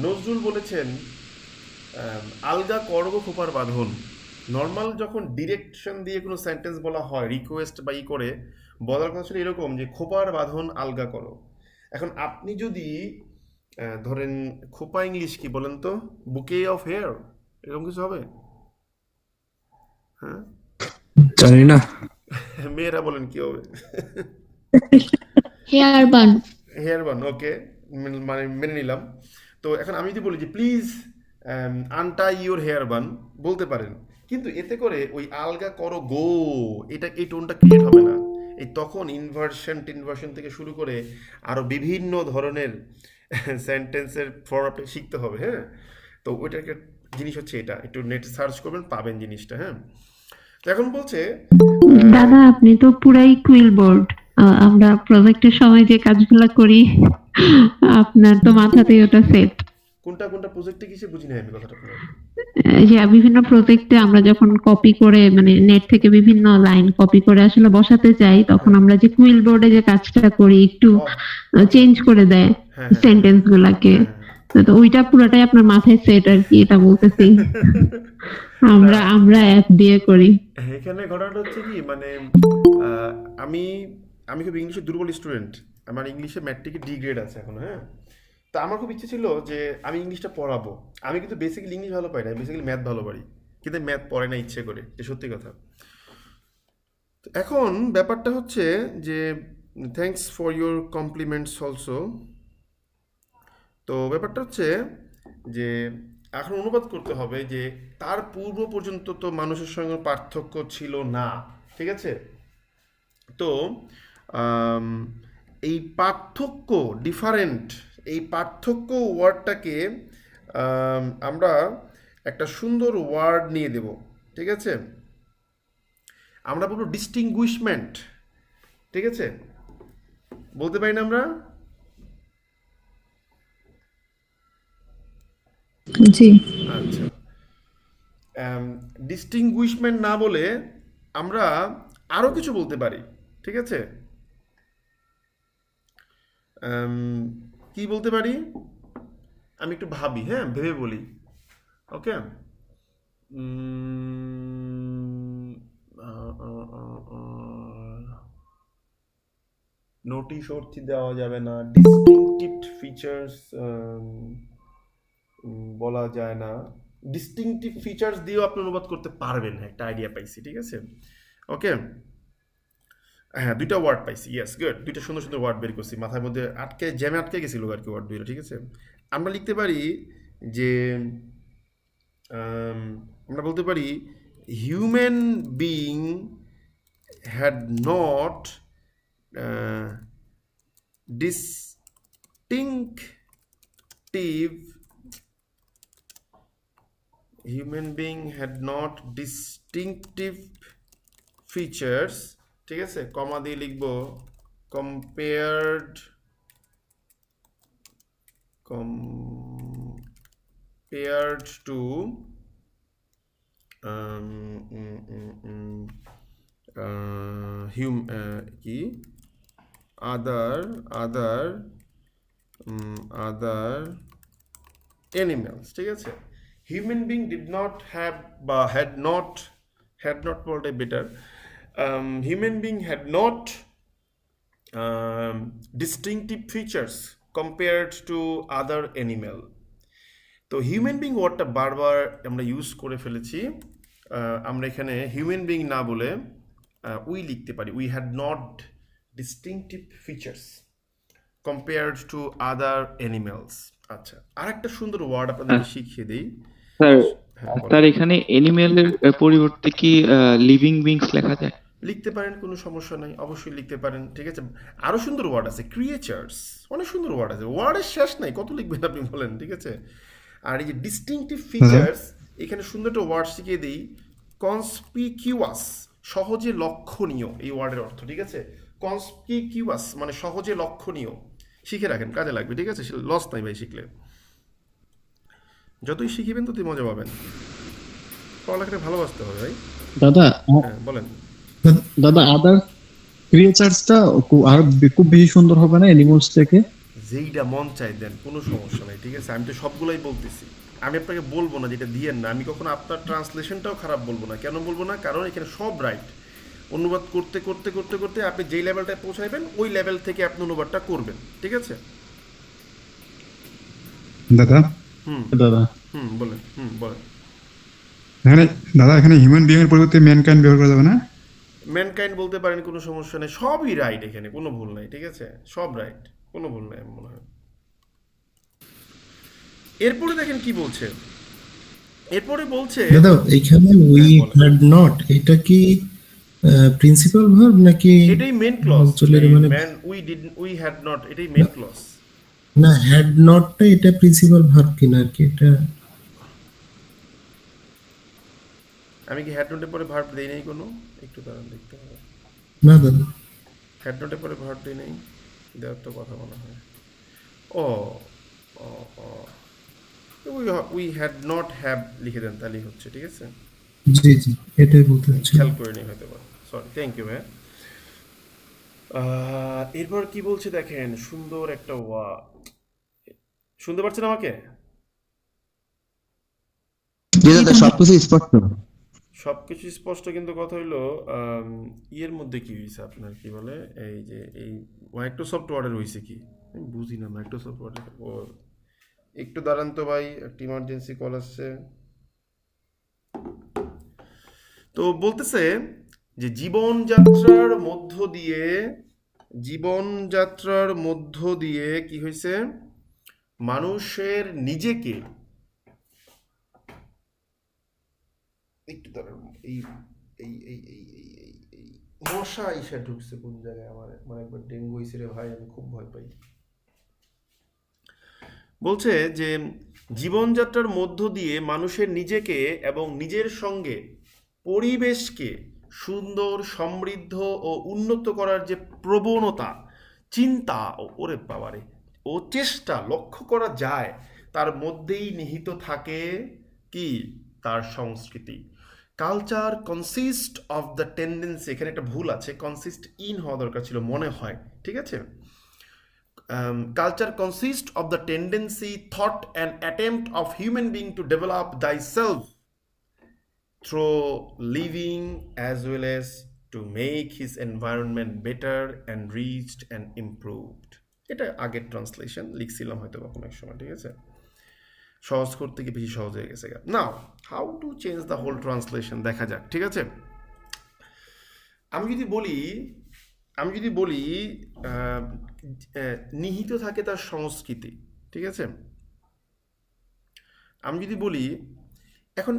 নজরুল বলেছেন আলগা করগো খোপার বাঁধন। নর্মাল যখন ডিরেকশন দিয়ে কোনো সেন্টেন্স বলা হয়, রিকোয়েস্ট বা করে বলার কথা ছিল এরকম যে খোপার বাঁধন আলগা করো। এখন আপনি যদি ধরেন খোপা ইংলিশ কি বলেন তো? বুকে অফ হেয়ার, এরকম কিছু হবে? হ্যাঁ, জানি না। মেয়েরা বলেন কি হবে? Hair bun. হেয়ার বান, ওকে, মানে মেনে নিলাম। তো এখন আমি যদি বলি যে প্লিজ আনটাই ইউর হেয়ার বান, বলতে পারেন, কিন্তু এতে করে ওই আলগা করো গো, এই টোনটা ক্রিয়েট হবে না। এই তখন ইনভার্সন থেকে শুরু করে আরো বিভিন্ন ধরনের সেন্টেন্সের ফর্ম আপনি শিখতে হবে, হ্যাঁ? তো ওইটার একটা জিনিস হচ্ছে এটা, একটু নেটে সার্চ করবেন, পাবেন জিনিসটা, হ্যাঁ? তো এখন বলছে দাদা আপনি তো পুরাই কুইল বোর্ড। আমরা প্রজেক্টের সময় যে কাজগুলো করি আপনার তো মাথাতেই ওটা সেট। কোনটা প্রজেক্টে কিসে বুঝি না আমি কথাটা আপনার। যে বিভিন্ন প্রজেক্টে আমরা যখন কপি করে মানে নেট থেকে বিভিন্ন লাইন কপি করে আসলে বসাতে চাই, তখন আমরা যে কুইল বোর্ডে যে কাজটা করি একটু চেঞ্জ করে দেয় সেন্টেন্স গুলাকে, তো ওইটা পুরোটাই আপনার মাথায় সেট আর কি, এটা বলতেছি। আমরা অ্যাপ দিয়ে করি। এখানে ঘটনাটা হচ্ছে কি, মানে আমি খুব ইংলিশে দুর্বল স্টুডেন্ট। আমার ইংলিশে ম্যাট্রিকে ডি গ্রেড আছে এখন, হ্যাঁ? তা আমার খুব ইচ্ছে ছিল যে আমি ইংলিশটা পড়াবো। আমি কিন্তু বেসিক্যালি ইংলিশ ভালো পাই না, বেসিক্যালি ম্যাথ ভালো পারি, কিন্তু ম্যাথ পড়ে না ইচ্ছে করে, এটা সত্যি কথা। তো এখন ব্যাপারটা হচ্ছে যে thanks for your compliments also. তো ব্যাপারটা হচ্ছে যে এখন অনুবাদ করতে হবে যে তার পূর্ব পর্যন্ত তো মানুষের সঙ্গে পার্থক্য ছিল না, ঠিক আছে? তো আম, এই পার্থক্য ডিফারেন্ট, এই পার্থক্য ওয়ার্ডটাকে আমরা একটা সুন্দর ওয়ার্ড নিয়ে দেব, ঠিক আছে? আমরা বলবো ডিস্টিংগুইশমেন্ট, ঠিক আছে? বলতে পারি না আমরা? জি। আচ্ছা, ডিস্টিংগুইশমেন্ট না বলে আমরা আরো কিছু বলতে পারি, ঠিক আছে? কি বলতে পারি আমি একটু ভাবি, হ্যাঁ ভেবে বলি। ওকে, নোটিশ অর্থে দেওয়া যাবে না, ডিস্টিংটিভ ফিচার্স বলা যায় না। ডিস্টিংটিভ ফিচার্স দিয়েও আপনি অনুবাদ করতে পারবেন, একটা আইডিয়া পাইছি, ঠিক আছে? ওকে, হ্যাঁ দুইটা ওয়ার্ড পাইছি, ইয়েস গুড, দুইটা সুন্দর সুন্দর ওয়ার্ড বের করছি, মাথার মধ্যে জ্যামে আটকে গেছিল আর কি ওয়ার্ড দুইটা, ঠিক আছে? আমরা লিখতে পারি যে আমরা বলতে পারি human being had not distinctive human being had not distinctive features, ঠিক আছে? কমা দিয়ে লিখবো compared to কি other animals, ঠিক আছে? Human being did not have বা হ্যাড নট বলটাই better. Human being had not distinctive features compared to other animal. তো হিউম্যান বিং ওয়ার্ডটা বারবার আমরা ইউজ করে ফেলেছি। আমরা এখানে হিউম্যান বিং না বলে উই লিখতে পারি we had not distinctive features compared to other animals. আচ্ছা, আর একটা সুন্দর ওয়ার্ড আপনাদের শিখিয়ে দিই স্যার। হ্যাঁ, বলেন। স্যার এখানে অ্যানিমেলের পরিবর্তে কি লিভিং বিংস লেখা যায়? লিখতে পারেন, কোনো সমস্যা নাই, অবশ্যই লিখতে পারেন, ঠিক আছে? আরো সুন্দর ওয়ার্ড আছে, ক্রিয়েচার্স, অনেক সুন্দর ওয়ার্ড আছে, ওয়ার্ডের শেষ নাই, কত লিখবেন আপনি বলেন, ঠিক আছে? আর এই যে ডিস্টিংটিভ ফিচার্স, এখানে সুন্দর একটা ওয়ার্ড শিখিয়ে দিই, কনসপিকিউয়াস, সহজে লক্ষণীয়, এই ওয়ার্ডের অর্থ, ঠিক আছে? কনসপিকিউয়াস মানে সহজে লক্ষণীয়, শিখে রাখেন, কাজে লাগবে, ঠিক আছে? লস নাই ভাই শিখলে, যতই শিখিবেন ততই মজা পাবেন। পড়ালেখাটা ভালোবাসতে হবে ভাই। দাদা হ্যাঁ বলেন। দাদা আদার ক্রিয়েচার্সটা আর খুব বেশি সুন্দর হবে না এনিমলস থেকে? যেইটা মন চাই দেন, কোনো সমস্যা নাই, ঠিক আছে? আমি তো সবগুলাই বলতেছি, আমি আপনাকে বলবো না যেটা দিয়েন না, আমি কখনো আপনার ট্রান্সলেশনটাও খারাপ বলবো না। কেন বলবো না? কারণ এখানে সব রাইট। অনুবাদ করতে করতে করতে করতে আপনি যেই লেভেলটায় পৌঁছাইবেন ওই লেভেল থেকে আপনি অনুবাদটা করবেন, ঠিক আছে? দাদা দাদা বলেন, বলেন। এখানে দাদা এখানে হিউম্যান বিং এর পরিবর্তে ম্যানকাইন্ড ব্যবহার করা যাবে না? ম্যানকাইন্ড বলতে পারেন, কোনো সমস্যা নেই, সবই রাইট, এখানে কোনো ভুল নাই, ঠিক আছে? সব রাইট, কোনো ভুল নাই মনে হয়। এরপরে দেখেন কি বলছে, এরপরে বলছে দাদা এখানে উই হ্যাড নট, এটা কি প্রিন্সিপাল ভার্ব নাকি? এটাই main clause, we had not, এটাই মেন ক্লজ। না, হ্যাড নটটা এটা প্রিন্সিপাল ভার্ব কিনা আর কি? এটা আমি কি হ্যাড নোটের পরে ভার্ব দেই নাই কোনো? একটু দাঁড়ান, দেখতে হবে। না দাদা, হ্যাড নোটের পরে ভার্ব দেই নাই, দেওয়ার তো কথা মনে হয়। উই হ্যাড নট হ্যাভ লিখে দেন, তাহলেই হচ্ছে, ঠিক আছে? জি জি, এটাই বলতে চাচ্ছি। খেয়াল করে নি হয়তো বা, সরি, থ্যাংক ইউ ভাই। এরপর কি বলছে দেখেন, সুন্দর একটা শুনতে পাচ্ছেন আমাকে? সবকিছু স্পষ্ট, সবকিছু স্পষ্ট, কিন্তু কথা হইলো ইয়ের মধ্যে কি হয়েছে আপনার, কি বলে, এই যে এই মাইক্রোসফট ওয়ার্ডের হয়েছে কি আমি বুঝি না। মাইক্রোসফট ওয়ার্ডের একটু দাঁড়ান তো ভাই, একটা ইমার্জেন্সি কল আসছে। তো বলতেছে যে জীবনযাত্রার মধ্য দিয়ে কি হয়েছে, মানুষের নিজেকে, একটু দাঁড়ান, এই এই এই এই এই এই এই মশা এসে ঢুকছে কোন জায়গায়, আমার একবার ডেঙ্গু হয়েছে রে ভাই, আমি খুব ভয় পাই। বলছে যে জীবনযাত্রার মধ্য দিয়ে মানুষের নিজেকে এবং নিজের সঙ্গে পরিবেশকে সুন্দর, সমৃদ্ধ ও উন্নত করার যে প্রবণতা, চিন্তা ওরে বাবারে ও চেষ্টা লক্ষ্য করা যায়, তার মধ্যেই নিহিত থাকে কি, তার সংস্কৃতি। Culture consist of the tendency, এখানে একটা ভুল আছে, কনসিস্ট ইন হওয়া দরকার ছিল মনে হয়, ঠিক আছে। Culture consists of the tendency, thought and attempt of human being to develop thyself through living as well as to make his environment better, enriched and improved. এটা আগের ট্রান্সলেশন লিখছিলাম হয়তো বা কোনো এক সময়, ঠিক আছে, সহজ করতে গিয়ে বেশি সহজ হয়ে গেছে। Now how to change the whole translation দেখা যাক, ঠিক আছে। আমি যদি বলি নিহিত থাকে তার সংস্কৃতি, ঠিক আছে। আমি যদি বলি এখন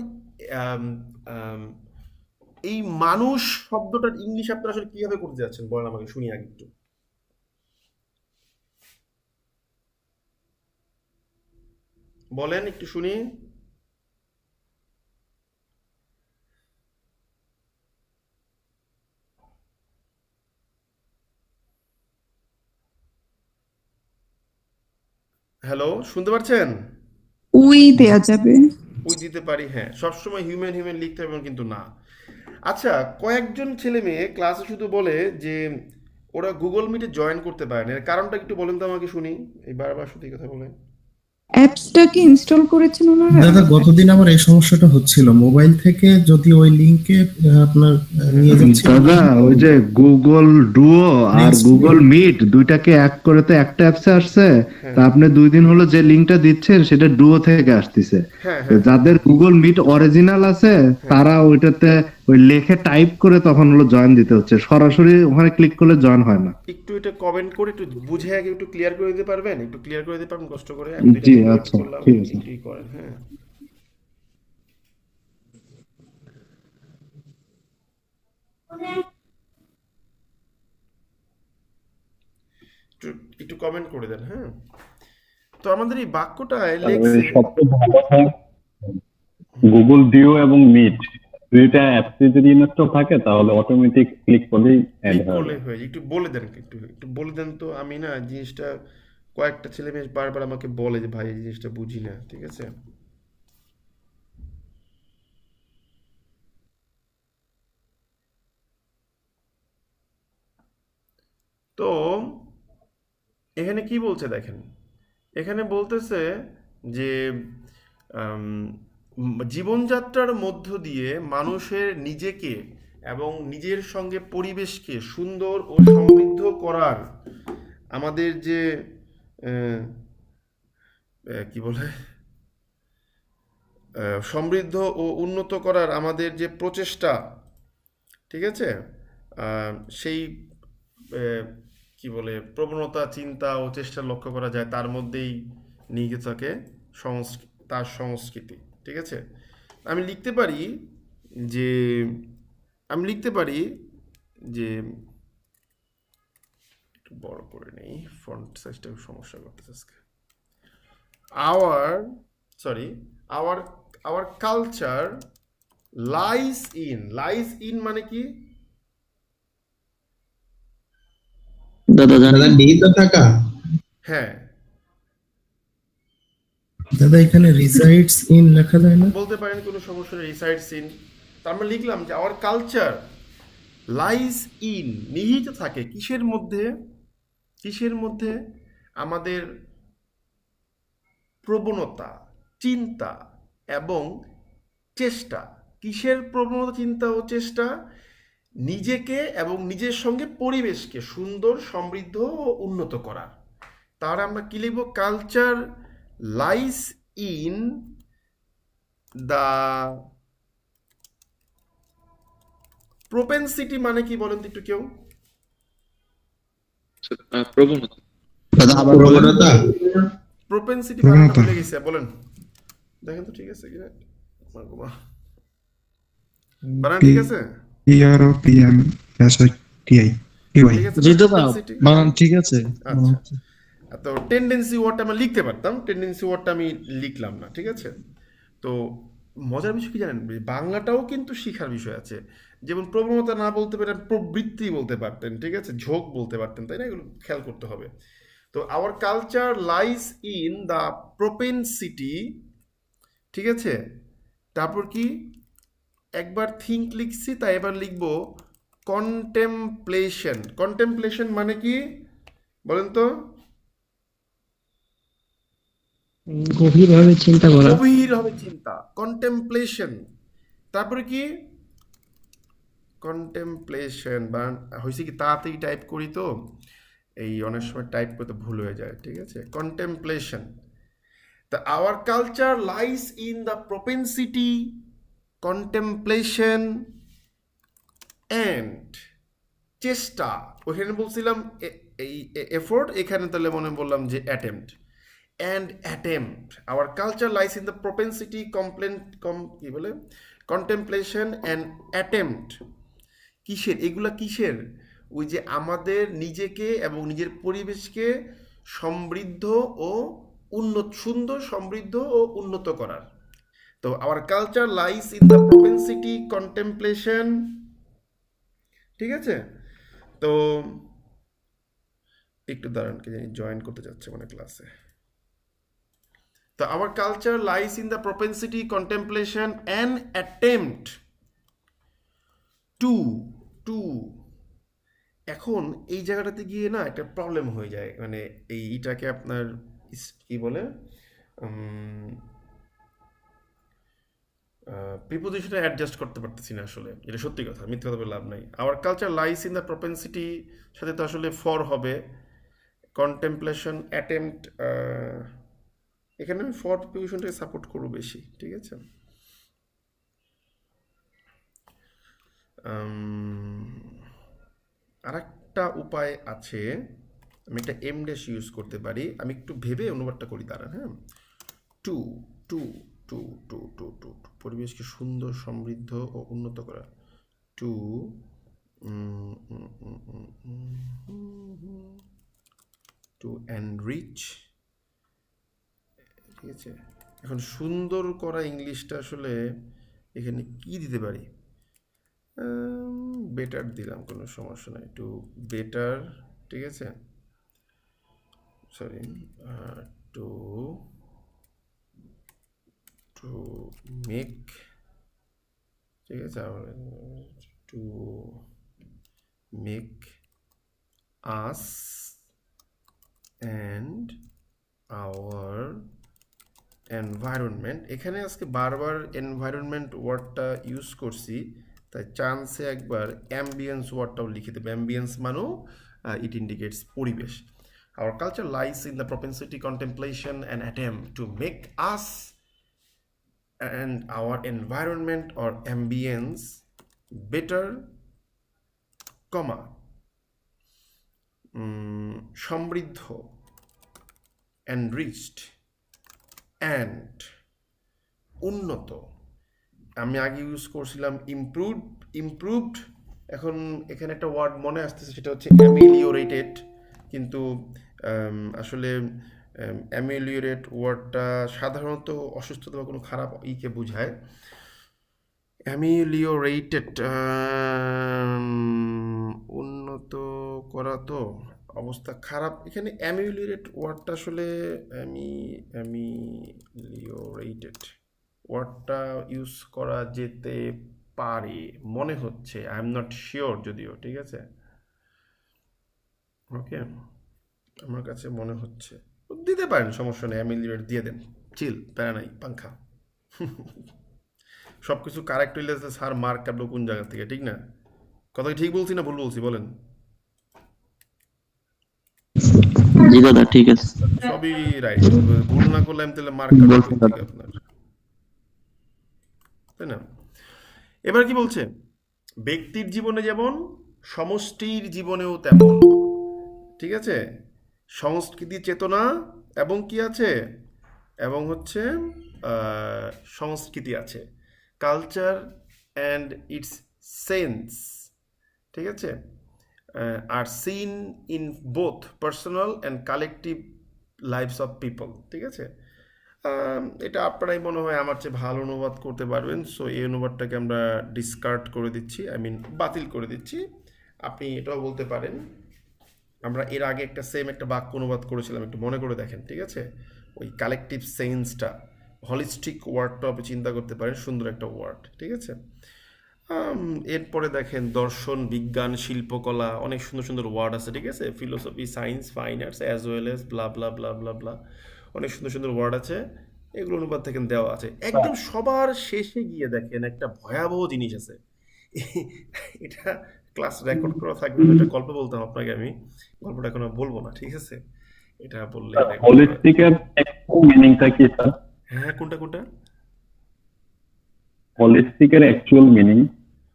এই মানুষ শব্দটার ইংলিশ আপনারা আসলে কিভাবে করতে যাচ্ছেন বলেন আমাকে, শুনি আগে একটু। বলেন একটু শুনি। হ্যালো, শুনতে পাচ্ছেন? উই দেয়া যাবে। ওই দিতে পারি, হ্যাঁ। সবসময় হিউম্যান লিখতে হবে কিন্তু না। আচ্ছা, কয়েকজন ছেলে মেয়ে ক্লাসে শুধু বলে যে ওরা গুগল মিটে জয়েন করতে পারে না, এর কারণটা একটু বলেন তো আমাকে শুনি। এই বারবার শুধু কথা বলে। অ্যাপসটা কি ইনস্টল করেছেন ওনারা? দাদা গতদিন আমার এই সমস্যাটা হচ্ছিল, মোবাইল থেকে যদি ওই লিংকে আপনার নিয়ে যাচ্ছি। দাদা ওই যে গুগল ডুও আর গুগল মিট দুইটাকে এক করে তো একটা অ্যাপসে আসছে, তা আপনি 2 দিন হলো যে লিংকটা দিচ্ছেন সেটা ডুও থেকে আসতেছে। যাদের গুগল মিট অরিজিনাল আছে তারা ওইটাতে ওই লেখে টাইপ করে তখন হলো জয়েন দিতে হচ্ছে, সরাসরি ওখানে ক্লিক করলে জয়েন হয় না। একটু এটা কমেন্ট করে একটু বুঝে আগে একটু ক্লিয়ার করে দিতে পারবেন? একটু ক্লিয়ার করে দিতে পারবেন কষ্ট করে? জি আচ্ছা, ঠিক আছে। কি করেন, হ্যাঁ। একটু কমেন্ট করে দেন, হ্যাঁ। তো আমাদের এই বাক্যটায় লেখছে গুগল ডিও এবং মিট দুইটা অ্যাপসে যদি ইনস্টল থাকে তাহলে অটোমেটিক ক্লিক করলেই অ্যাড হবে। একটু বলে দেন, একটু বলে দেন তো। আমি না জিনিসটা কয়েকটা ছেলে মেয়ে বারবার আমাকে বলে যে ভাই এই জিনিসটা বুঝি না, ঠিক আছে। তো এখানে কি বলছে দেখেন, এখানে বলতেছে যে জীবনযাত্রার মধ্য দিয়ে মানুষের নিজেকে এবং নিজের সঙ্গে পরিবেশকে সুন্দর ও সমৃদ্ধ করার আমাদের যে কি বলে সমৃদ্ধ ও উন্নত করার আমাদের যে প্রচেষ্টা, ঠিক আছে, সেই কি বলে প্রবণতা, চিন্তা ও চেষ্টা লক্ষ্য করা যায়, তার মধ্যেই নিহিত থাকে তার সংস্কৃতি, ঠিক আছে। আমি লিখতে পারি যে একটু বড় করে নেই, ফন্ট সাইজটা সমস্যা করতেছে আজকে। our culture lies in মানে কি দাদা জানেন নিহিত থাকা? হ্যাঁ দাদা এখানে রিসাইডস ইন লেখা যায় না? বলতে পারেন, কোনো সমস্যা নেই, রিসাইডস ইন। তার মানে লিখলাম যে আওয়ার কালচার লাইজ ইন, নিহিত থাকে কিসের মধ্যে? আমাদের প্রবণতা, চিন্তা এবং চেষ্টা। কিসের প্রবণতা, চিন্তা ও চেষ্টা? নিজেকে এবং নিজের সঙ্গে পরিবেশকে সুন্দর, সমৃদ্ধ ও উন্নত করার। তার আমরা কি লিখব? কালচার লাইস ইন দ্য প্রোপেনসিটি মানে কি বলেন তো একটু কেউ? প্রবণতা। দাদা আবার প্রবণতা। প্রোপেনসিটি বানানটা ভুলে গেছে, বলেন দেখেন তো ঠিক আছে কিনা। বানান ঠিক আছে? PROPMSITI ঠিক আছে জি না? দাদা Propensity? বানান ঠিক আছে। আচ্ছা, তো টেন্ডেন্সি ওয়ার্ডটা আমরা লিখতে পারতাম, টেন্ডেন্সি ওয়ার্ডটা আমি লিখলাম না, ঠিক আছে? তো মজার বিষয় কি জানেন, বাংলাটাও কিন্তু শিখার বিষয় আছে। যেমন প্রবণতা না বলতে পারেন, প্রবৃত্তি বলতে পারতেন, ঠিক আছে, ঝোঁক বলতে পারতেন, তাই না? এগুলো খেয়াল করতে হবে। তো our culture lies in the propensity, ঠিক আছে? তারপর কি, একবার থিঙ্ক লিখছি, তাই এবার লিখবো কন্টেমপ্লেশন। কন্টেমপ্লেশন মানে কি বলেন তো? গভীরভাবে চিন্তা করা। গভীরভাবে চিন্তা, কন্টেমপ্লেশন। তারপরে কি, কন্টেমপ্লেশন বা হয়েছে কি তাড়াতাড়ি টাইপ করি তো এই অনেক সময় টাইপ করতে ভুল হয়ে যায়, ঠিক আছে? কন্টেমপ্লেশন। তা our culture lies in the propensity, contemplation and চেষ্টা। ওখানে বলছিলাম এই এফোর্ট, এখানে তাহলে মনে বললাম যে attempt. And attempt, our culture lies in the propensity কি বলে, কন্টেমপ্লেশন অ্যান্ড অ্যাটেম্পট। কিসের এগুলা, কিসের? ওই যে আমাদের নিজেকে এবং নিজের পরিবেশকে সমৃদ্ধ ও উন্নত, সুন্দর, সমৃদ্ধ ও উন্নত করার। তো our culture lies in the propensity, contemplation, ঠিক আছে? তো একটু দাঁড়ান, কে জানি জয়েন করতে যাচ্ছে মানে ক্লাসে। তো our culture lies in the propensity, contemplation and attempt to to. এখন এই জায়গাটাতে গিয়ে না একটা প্রবলেম হয়ে যায়, মানে এইটাকে আপনার কি বলে, প্রিপোজিশনে অ্যাডজাস্ট করতে পারতেছি না আসলে, এটা সত্যি কথা, মিথ্যা কথা বলে লাভ নাই। Our culture lies in the propensity সাথে তো আসলে ফর হবে, কন্টেমপ্লেশন, অ্যাটেম্পট, এখানে আমি ফর প্রিপোজিশনটাকে সাপোর্ট করবো বেশি, ঠিক আছে? আরেকটা উপায় আছে, আমি একটা এম ড্যাশ ইউজ করতে পারি। আমি একটু ভেবে অনুবাদটা করি, দাঁড়ান। হ্যাঁ, to to to to to to পরিবেশকে সুন্দর, সমৃদ্ধ ও উন্নত করা। টু টু এনরিচ, ঠিক আছে? এখন সুন্দর করা ইংলিশটা আসলে এখানে কি দিতে পারি? বেটার দিলাম, কোনো সমস্যা নাই, টু বেটার, ঠিক আছে? সরি, টু টু মেক, ঠিক আছে? Two make us and our environment. এখানে আজকে বারবার এনভায়রনমেন্ট ওয়ার্ডটা ইউজ করছি, তাই চান্সে একবার অ্যাম্বিয়েন্স ওয়ার্ডটাও লিখে দেবে। অ্যাম্বিয়েন্স মানেও ইট ইন্ডিকেটস পরিবেশ। Our culture lies in the propensity, contemplation and attempt to make us and our environment or ambience better, comma, সমৃদ্ধ, enriched and উন্নত। আমি আগে ইউজ করছিলাম improved, এখন এখানে একটা ওয়ার্ড মনে আসতেছে, সেটা হচ্ছে ameliorated, কিন্তু আসলে অ্যামেলিওরেট ওয়ার্ডটা সাধারণত অসুস্থতা বা কোনো খারাপ ইকে বোঝায়। অ্যামেলিওরেটেড উন্নত করা, তো অবস্থা খারাপ। এখানে অ্যামেলিওরেট ওয়ার্ডটা আসলে অ্যামেলিওরেটেড ওয়ার্ডটা ইউজ করা যেতে পারে মনে হচ্ছে, আই এম নট শিওর যদিও, ঠিক আছে? ওকে, আমার কাছে মনে হচ্ছে দিতে পারেন, সমস্যা নেই, অ্যামেলিওরেট দিয়ে দেন, চিল, প্যারা নাই, পাংখা। সব কিছু কারেক্ট হইলে স্যার মার্ক কাটলো কোন জায়গা থেকে, ঠিক না? কথা ঠিক বলছি না ভুল বলছি বলেন? জি দাদা ঠিক আছে, সবই রাইট। ভুল না করলে আমি তাহলে মার্ক কাটবো আপনার, তাই না? এবার কি বলছে, ব্যক্তির জীবনে যেমন সমষ্টির জীবনেও তেমন, ঠিক আছে? সংস্কৃতি চেতনা এবং কি আছে, এবং হচ্ছে সংস্কৃতি আছে, কালচার অ্যান্ড ইটস সেন্স, ঠিক আছে, আর seen in both personal and collective lives of people, ঠিক আছে? এটা আপনারাই মনে হয় আমার চেয়ে ভালো অনুবাদ করতে পারবেন। সো এই অনুবাদটাকে আমরা ডিসকার্ড করে দিচ্ছি, বাতিল করে দিচ্ছি। আপনি এটাও বলতে পারেন, আমরা এর আগে একটা বাক্য অনুবাদ করেছিলাম, একটু মনে করে দেখেন, ঠিক আছে? ওই কালেকটিভ সেন্সটা, হলিস্টিক ওয়ার্ডটা আপনি চিন্তা করতে পারেন, সুন্দর একটা ওয়ার্ড, ঠিক আছে? এরপরে দেখেন দর্শন, বিজ্ঞান, শিল্পকলা, অনেক সুন্দর সুন্দর ওয়ার্ড আছে, ঠিক আছে? Philosophy, science, fine arts as well as blah blah blah blah blah, অনেক সুন্দর সুন্দর ওয়ার্ড আছে, এগুলো অনুবাদ থেকে দেওয়া আছে। একদম সবার শেষে গিয়ে দেখেন একটা ভয়াবহ জিনিস আছে, এটা ক্লাস রেকর্ড করা থাকবে, একটা গল্প বলতাম আপনাকে, আমি গল্পটা এখন বলবো না, ঠিক আছে? এটা বললে হলিস্টিকের অ্যাকচুয়াল মিনিংটা কি স্যার? হ্যাঁ, কোনটা? হলিস্টিকের অ্যাকচুয়াল মিনিং?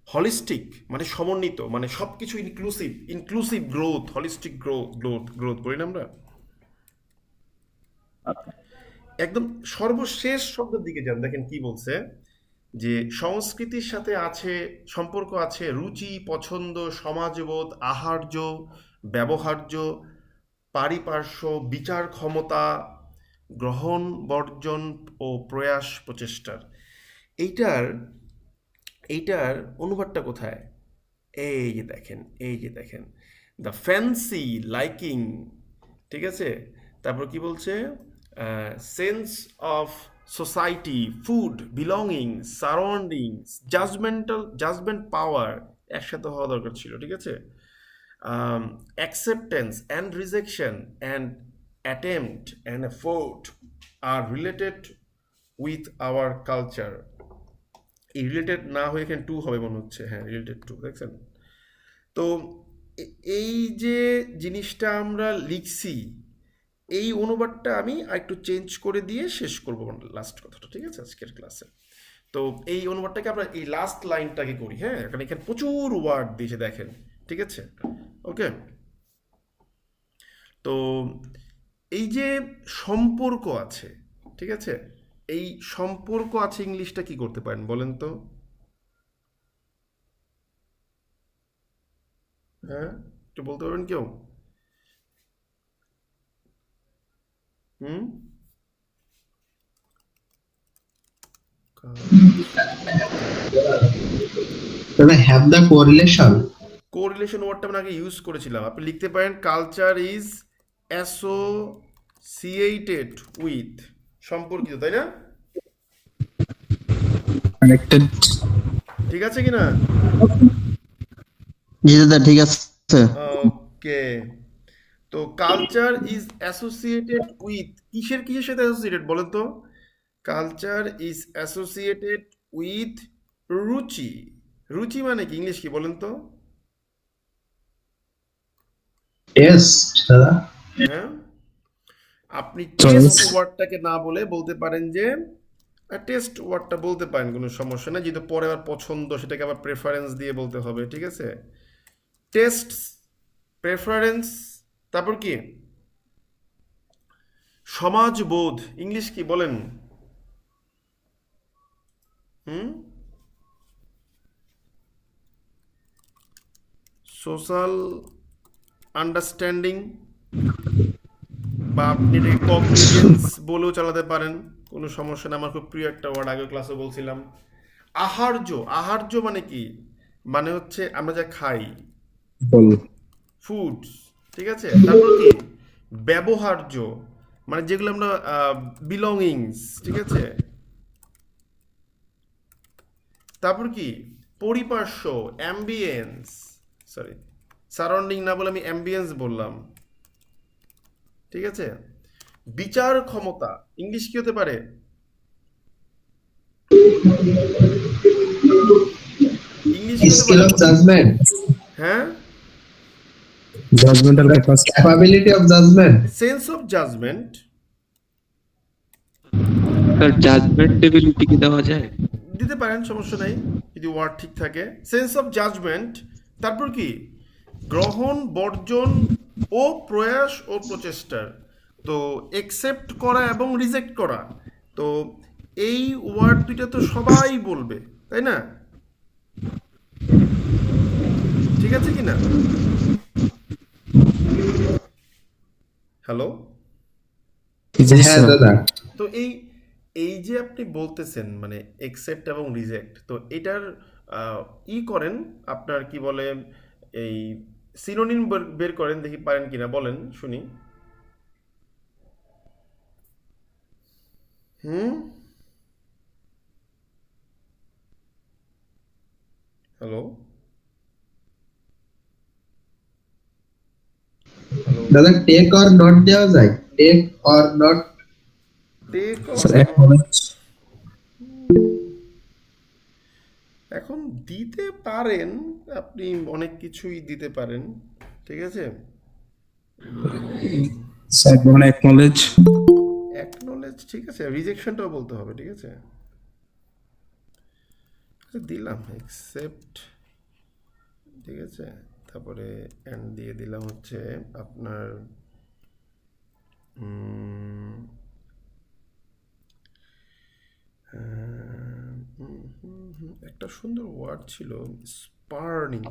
হলিস্টিক মানে সমন্বিত, মানে সবকিছু ইনক্লুসিভ গ্রোথ, হলিস্টিক গ্রোথ বলি না আমরা। একদম সর্বশেষ শব্দের দিকে যান, দেখেন কি বলছে, যে সংস্কৃতির সাথে সম্পর্ক আছে রুচি, পছন্দ, সমাজবোধ, আহার্য, ব্যবহার্য, পারিপার্শ্ব, বিচার ক্ষমতা, গ্রহণ, বর্জন ও প্রয়াস, প্রচেষ্টার। এইটার অনুবাদটা কোথায়? এই যে দেখেন দ্য ফ্যান্সি লাইকিং, ঠিক আছে? তারপর কি বলছে, sense of society, food, belonging, surroundings, judgement power একসাথে হওয়া দরকার ছিল, ঠিক আছে? Acceptance and rejection and attempt and effort are related with our culture. এই রিলেটেড না হয়ে এখানে টু হবে মনে হচ্ছে, হ্যাঁ রিলেটেড টু, দেখছেন? তো এই যে জিনিসটা আমরা লিখছি, এই অনুবাদটা আমি একটু চেঞ্জ করে দিয়ে শেষ করবো লাস্ট কথাটা, ঠিক আছে, আজকের ক্লাসে। তো এই অনুবাদটাকে আমরা এই লাস্ট লাইনটাকে করি, হ্যাঁ, কারণ এখানে প্রচুর ওয়ার্ড দিয়েছে, দেখেন, ঠিক আছে? ওকে, তো এই যে সম্পর্ক আছে, ঠিক আছে, এই সম্পর্ক আছে ইংলিশটা কি করতে পারেন বলেন তো? হ্যাঁ, একটু বলতে পারবেন কেউ? have the correlation ওয়ার্ডটা আমরা আগে ইউজ করেছিলাম। আপনি লিখতে পারেন কালচার ইজ অ্যাসোসিয়েটেড উইথ, সম্পর্কিত, তাই না? connected, ঠিক আছে কিনা? জি দাদা ঠিক আছে। ওকে, তো কালচার ইজ অ্যাসোসিয়েটেড উইথ কিসের সাথে অ্যাসোসিয়েটেড বলেন তো? কালচার ইজ অ্যাসোসিয়েটেড উইথ রুচি। রুচি মানে কি, ইংলিশ কি বলেন তো? taste দাদা। হ্যাঁ, আপনি টেস্ট ওয়ার্ডটাকে না বলে বলতে পারেন যে টেস্ট ওয়ার্ডটা বলতে পারেন, কোনো সমস্যা নেই, যেহেতু পরে আবার পছন্দ সেটাকে আবার প্রেফারেন্স দিয়ে বলতে হবে, ঠিক আছে? টেস্ট, প্রেফারেন্স, তারপর কি সমাজবোধ, ইংলিশ কি বলেন? সোশ্যাল আন্ডারস্ট্যান্ডিং, বা আপনি এটাকে কগনিজেন্স বলেও চালাতে পারেন, কোনো সমস্যা না। আমার খুব প্রিয় একটা ওয়ার্ড, আগে ক্লাসে বলছিলাম, আহার্য মানে কি? মানে হচ্ছে আমরা যা খাই, ফুড, ঠিক আছে? তারপর কি ব্যবহার্য, মানে যেগুলো আমরা বিলঙ্গিংস, ঠিক আছে? তারপর কি পরিপার্শ্ব, অ্যাম্বিয়েন্স, সরি সারাউন্ডিং না বলে আমি অ্যাম্বিয়েন্স বললাম, ঠিক আছে? বিচার ক্ষমতা, ইংলিশ কি হতে পারে? skill of judgment, হ্যাঁ, judgmental capability of judgment, sense of judgment. Sir judgment ability কি দেওয়া যায়? দিতে পারেন, সমস্যা নাই, যদি ওয়ার্ড ঠিক থাকে। সেন্স অফ জাজমেন্ট, তারপর কি গ্রহণ, বর্জন ও প্রয়াস ও প্রচেষ্টার। তো একসেপ্ট করা এবং রিজেক্ট করা, তো এই ওয়ার্ড দুইটা তো সবাই বলবে, তাই না? ঠিক আছে কি না? হ্যালো, হ্যাঁ দাদা। তো এই যে আপনি বলতেছেন মানে একসেপ্ট এবং রিজেক্ট, তো এটার করেন আপনার কি বলে এই সিনোনিম বের করেন, দেখি পারেন কিনা, বলেন শুনি। হ্যালো দাদা, টেক অর নট দেওয়া যায়? Take or not? এখন দিতে পারেন, আপনি অনেক কিছুই দিতে পারেন, ঠিক আছে। অ্যাকনলেজ ঠিক আছে, রিজেকশনটাও বলতে হবে, ঠিক আছে। দিলাম একসেপ্ট, ঠিক আছে, তারপরে এন্ড দিয়ে দিলাম হচ্ছে আপনার একটা সুন্দর ওয়ার্ড ছিল স্পার্নিং,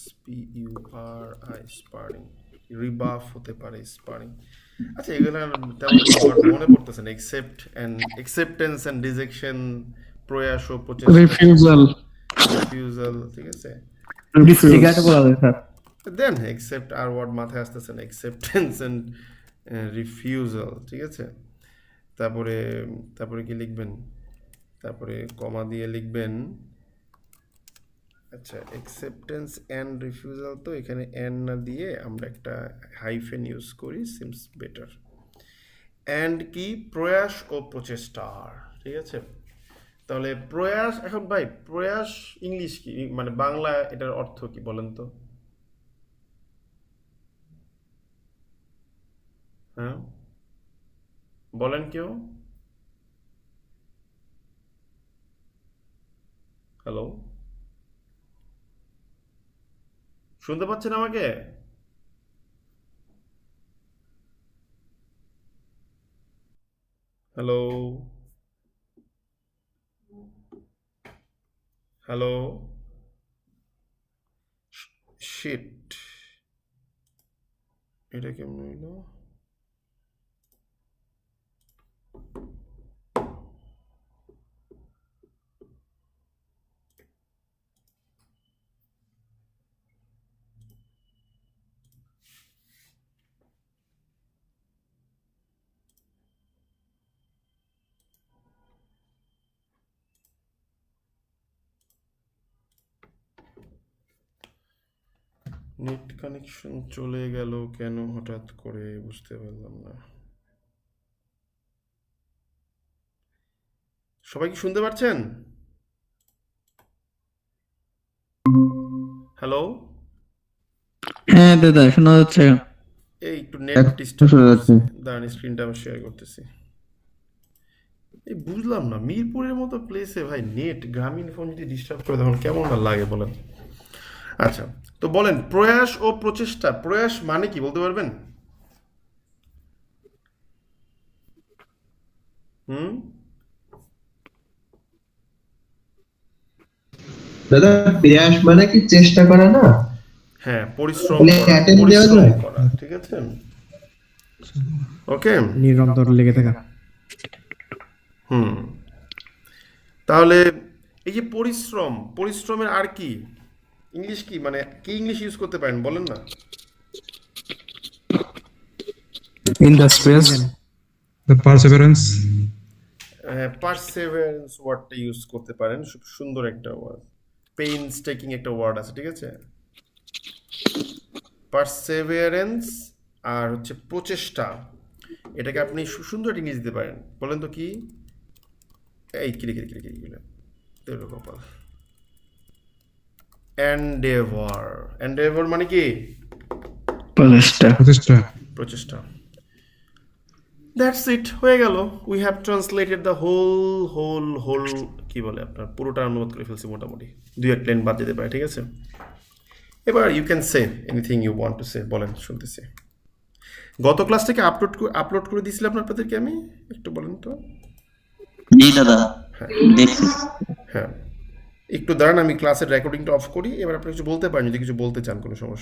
SPURI, স্পার্নিং, রিবাফ হতে পারে, স্পার্নিং। আচ্ছা, এগুলো তেমন মনে পড়তেছে না। Accept and acceptance and rejection, প্রয়াস ও প্রচেষ্টা, রিফিউজাল, ঠিক আছে। দেন একসেপ্ট আর ওয়ার্ড মাথায় আসতেছে না, অ্যাকসেপ্টেন্স এন্ড রিফিউজাল, ঠিক আছে। তারপরে কি লিখবেন? তারপরে কমা দিয়ে লিখবেন, আচ্ছা, অ্যাকসেপ্টেন্স এন্ড রিফিউজাল, তো এখানে এন্ড না দিয়ে আমরা একটা হাইফেন ইউজ করি, সিমস বেটার। এন্ড কি? প্রয়াস ও প্রচেষ্টার, ঠিক আছে। তাহলে প্রয়াস, এখন ভাই প্রয়াস ইংলিশ কি, মানে বাংলা এটার অর্থ কি বলেন তো? হ্যাঁ বলেন কেউ। হ্যালো, শুনতে পাচ্ছেন আমাকে? হ্যালো, হ্যালো, শিট, এটা কেমন হইলো? নেট কানেকশন চলে গেল কেন হঠাৎ করে, বুঝতে পারলাম না। সবাই কি শুনতে পাচ্ছেন? হ্যালো, হ্যাঁ দাদা শোনা যাচ্ছে। এই একটু নেট ডিস্টার্ব হচ্ছে, দাঁড়ান স্ক্রিনটা আমি শেয়ার করতেছি। এই বুঝলাম না, মিরপুরের মতো প্লেসে ভাই নেট, গ্রামীণ ফোন যদি ডিস্টার্ব করে তখন কেমন না লাগে বলেন। আচ্ছা, তো বলেন প্রয়াস ও প্রচেষ্টা, প্রয়াস মানে কি বলতে পারবেন? দাদা, প্রয়াস মানে কি চেষ্টা করা না? হ্যাঁ, পরিশ্রম করা, ঠিক আছে। ওকে, নিরন্তর লেগে থাকা। তাহলে এই যে পরিশ্রম, পরিশ্রমের আর কি ইংলিশ কি, মানে কি ইংলিশ ইউজ করতে পারেন বলেন না। Industrious, the perseverance, পারসেভারেন্স ওয়ার্ডটা ইউজ করতে পারেন, খুব সুন্দর একটা ওয়ার্ড। পেইনস টেকিং একটা ওয়ার্ড আছে, ঠিক আছে। পারসেভারেন্স আর হচ্ছে প্রচেষ্টা, এটাকে আপনি সুন্দর ইংলিশ দিতে পারেন, বলেন তো কি? এই কিরে কপাল। এন্ডেভার, এন্ডেভার মানে কি? প্রচেষ্টা। প্রচেষ্টা। দ্যাটস ইট, হয়ে গেল। We have translated the whole কি বলে আপনার পুরোটা অনুবাদ করে ফেলছি মোটামুটি, 2-1 লাইন বাদ যেতে পারে, ঠিক আছে। এবার you can say anything you want to say, বলেন, শুনতেছি। গত ক্লাস থেকে আপলোড করে দিয়েছিলাম আপনাদেরকে আমি, একটু বলেন তো। জি দাদা, দেখছি। হ্যাঁ, একটু দাঁড়ান, আমি ক্লাসের রেকর্ডিংটা অফ করি। এবার আপনি কিছু বলতে পারেন যদি কিছু বলতে চান, কোনো সমস্যা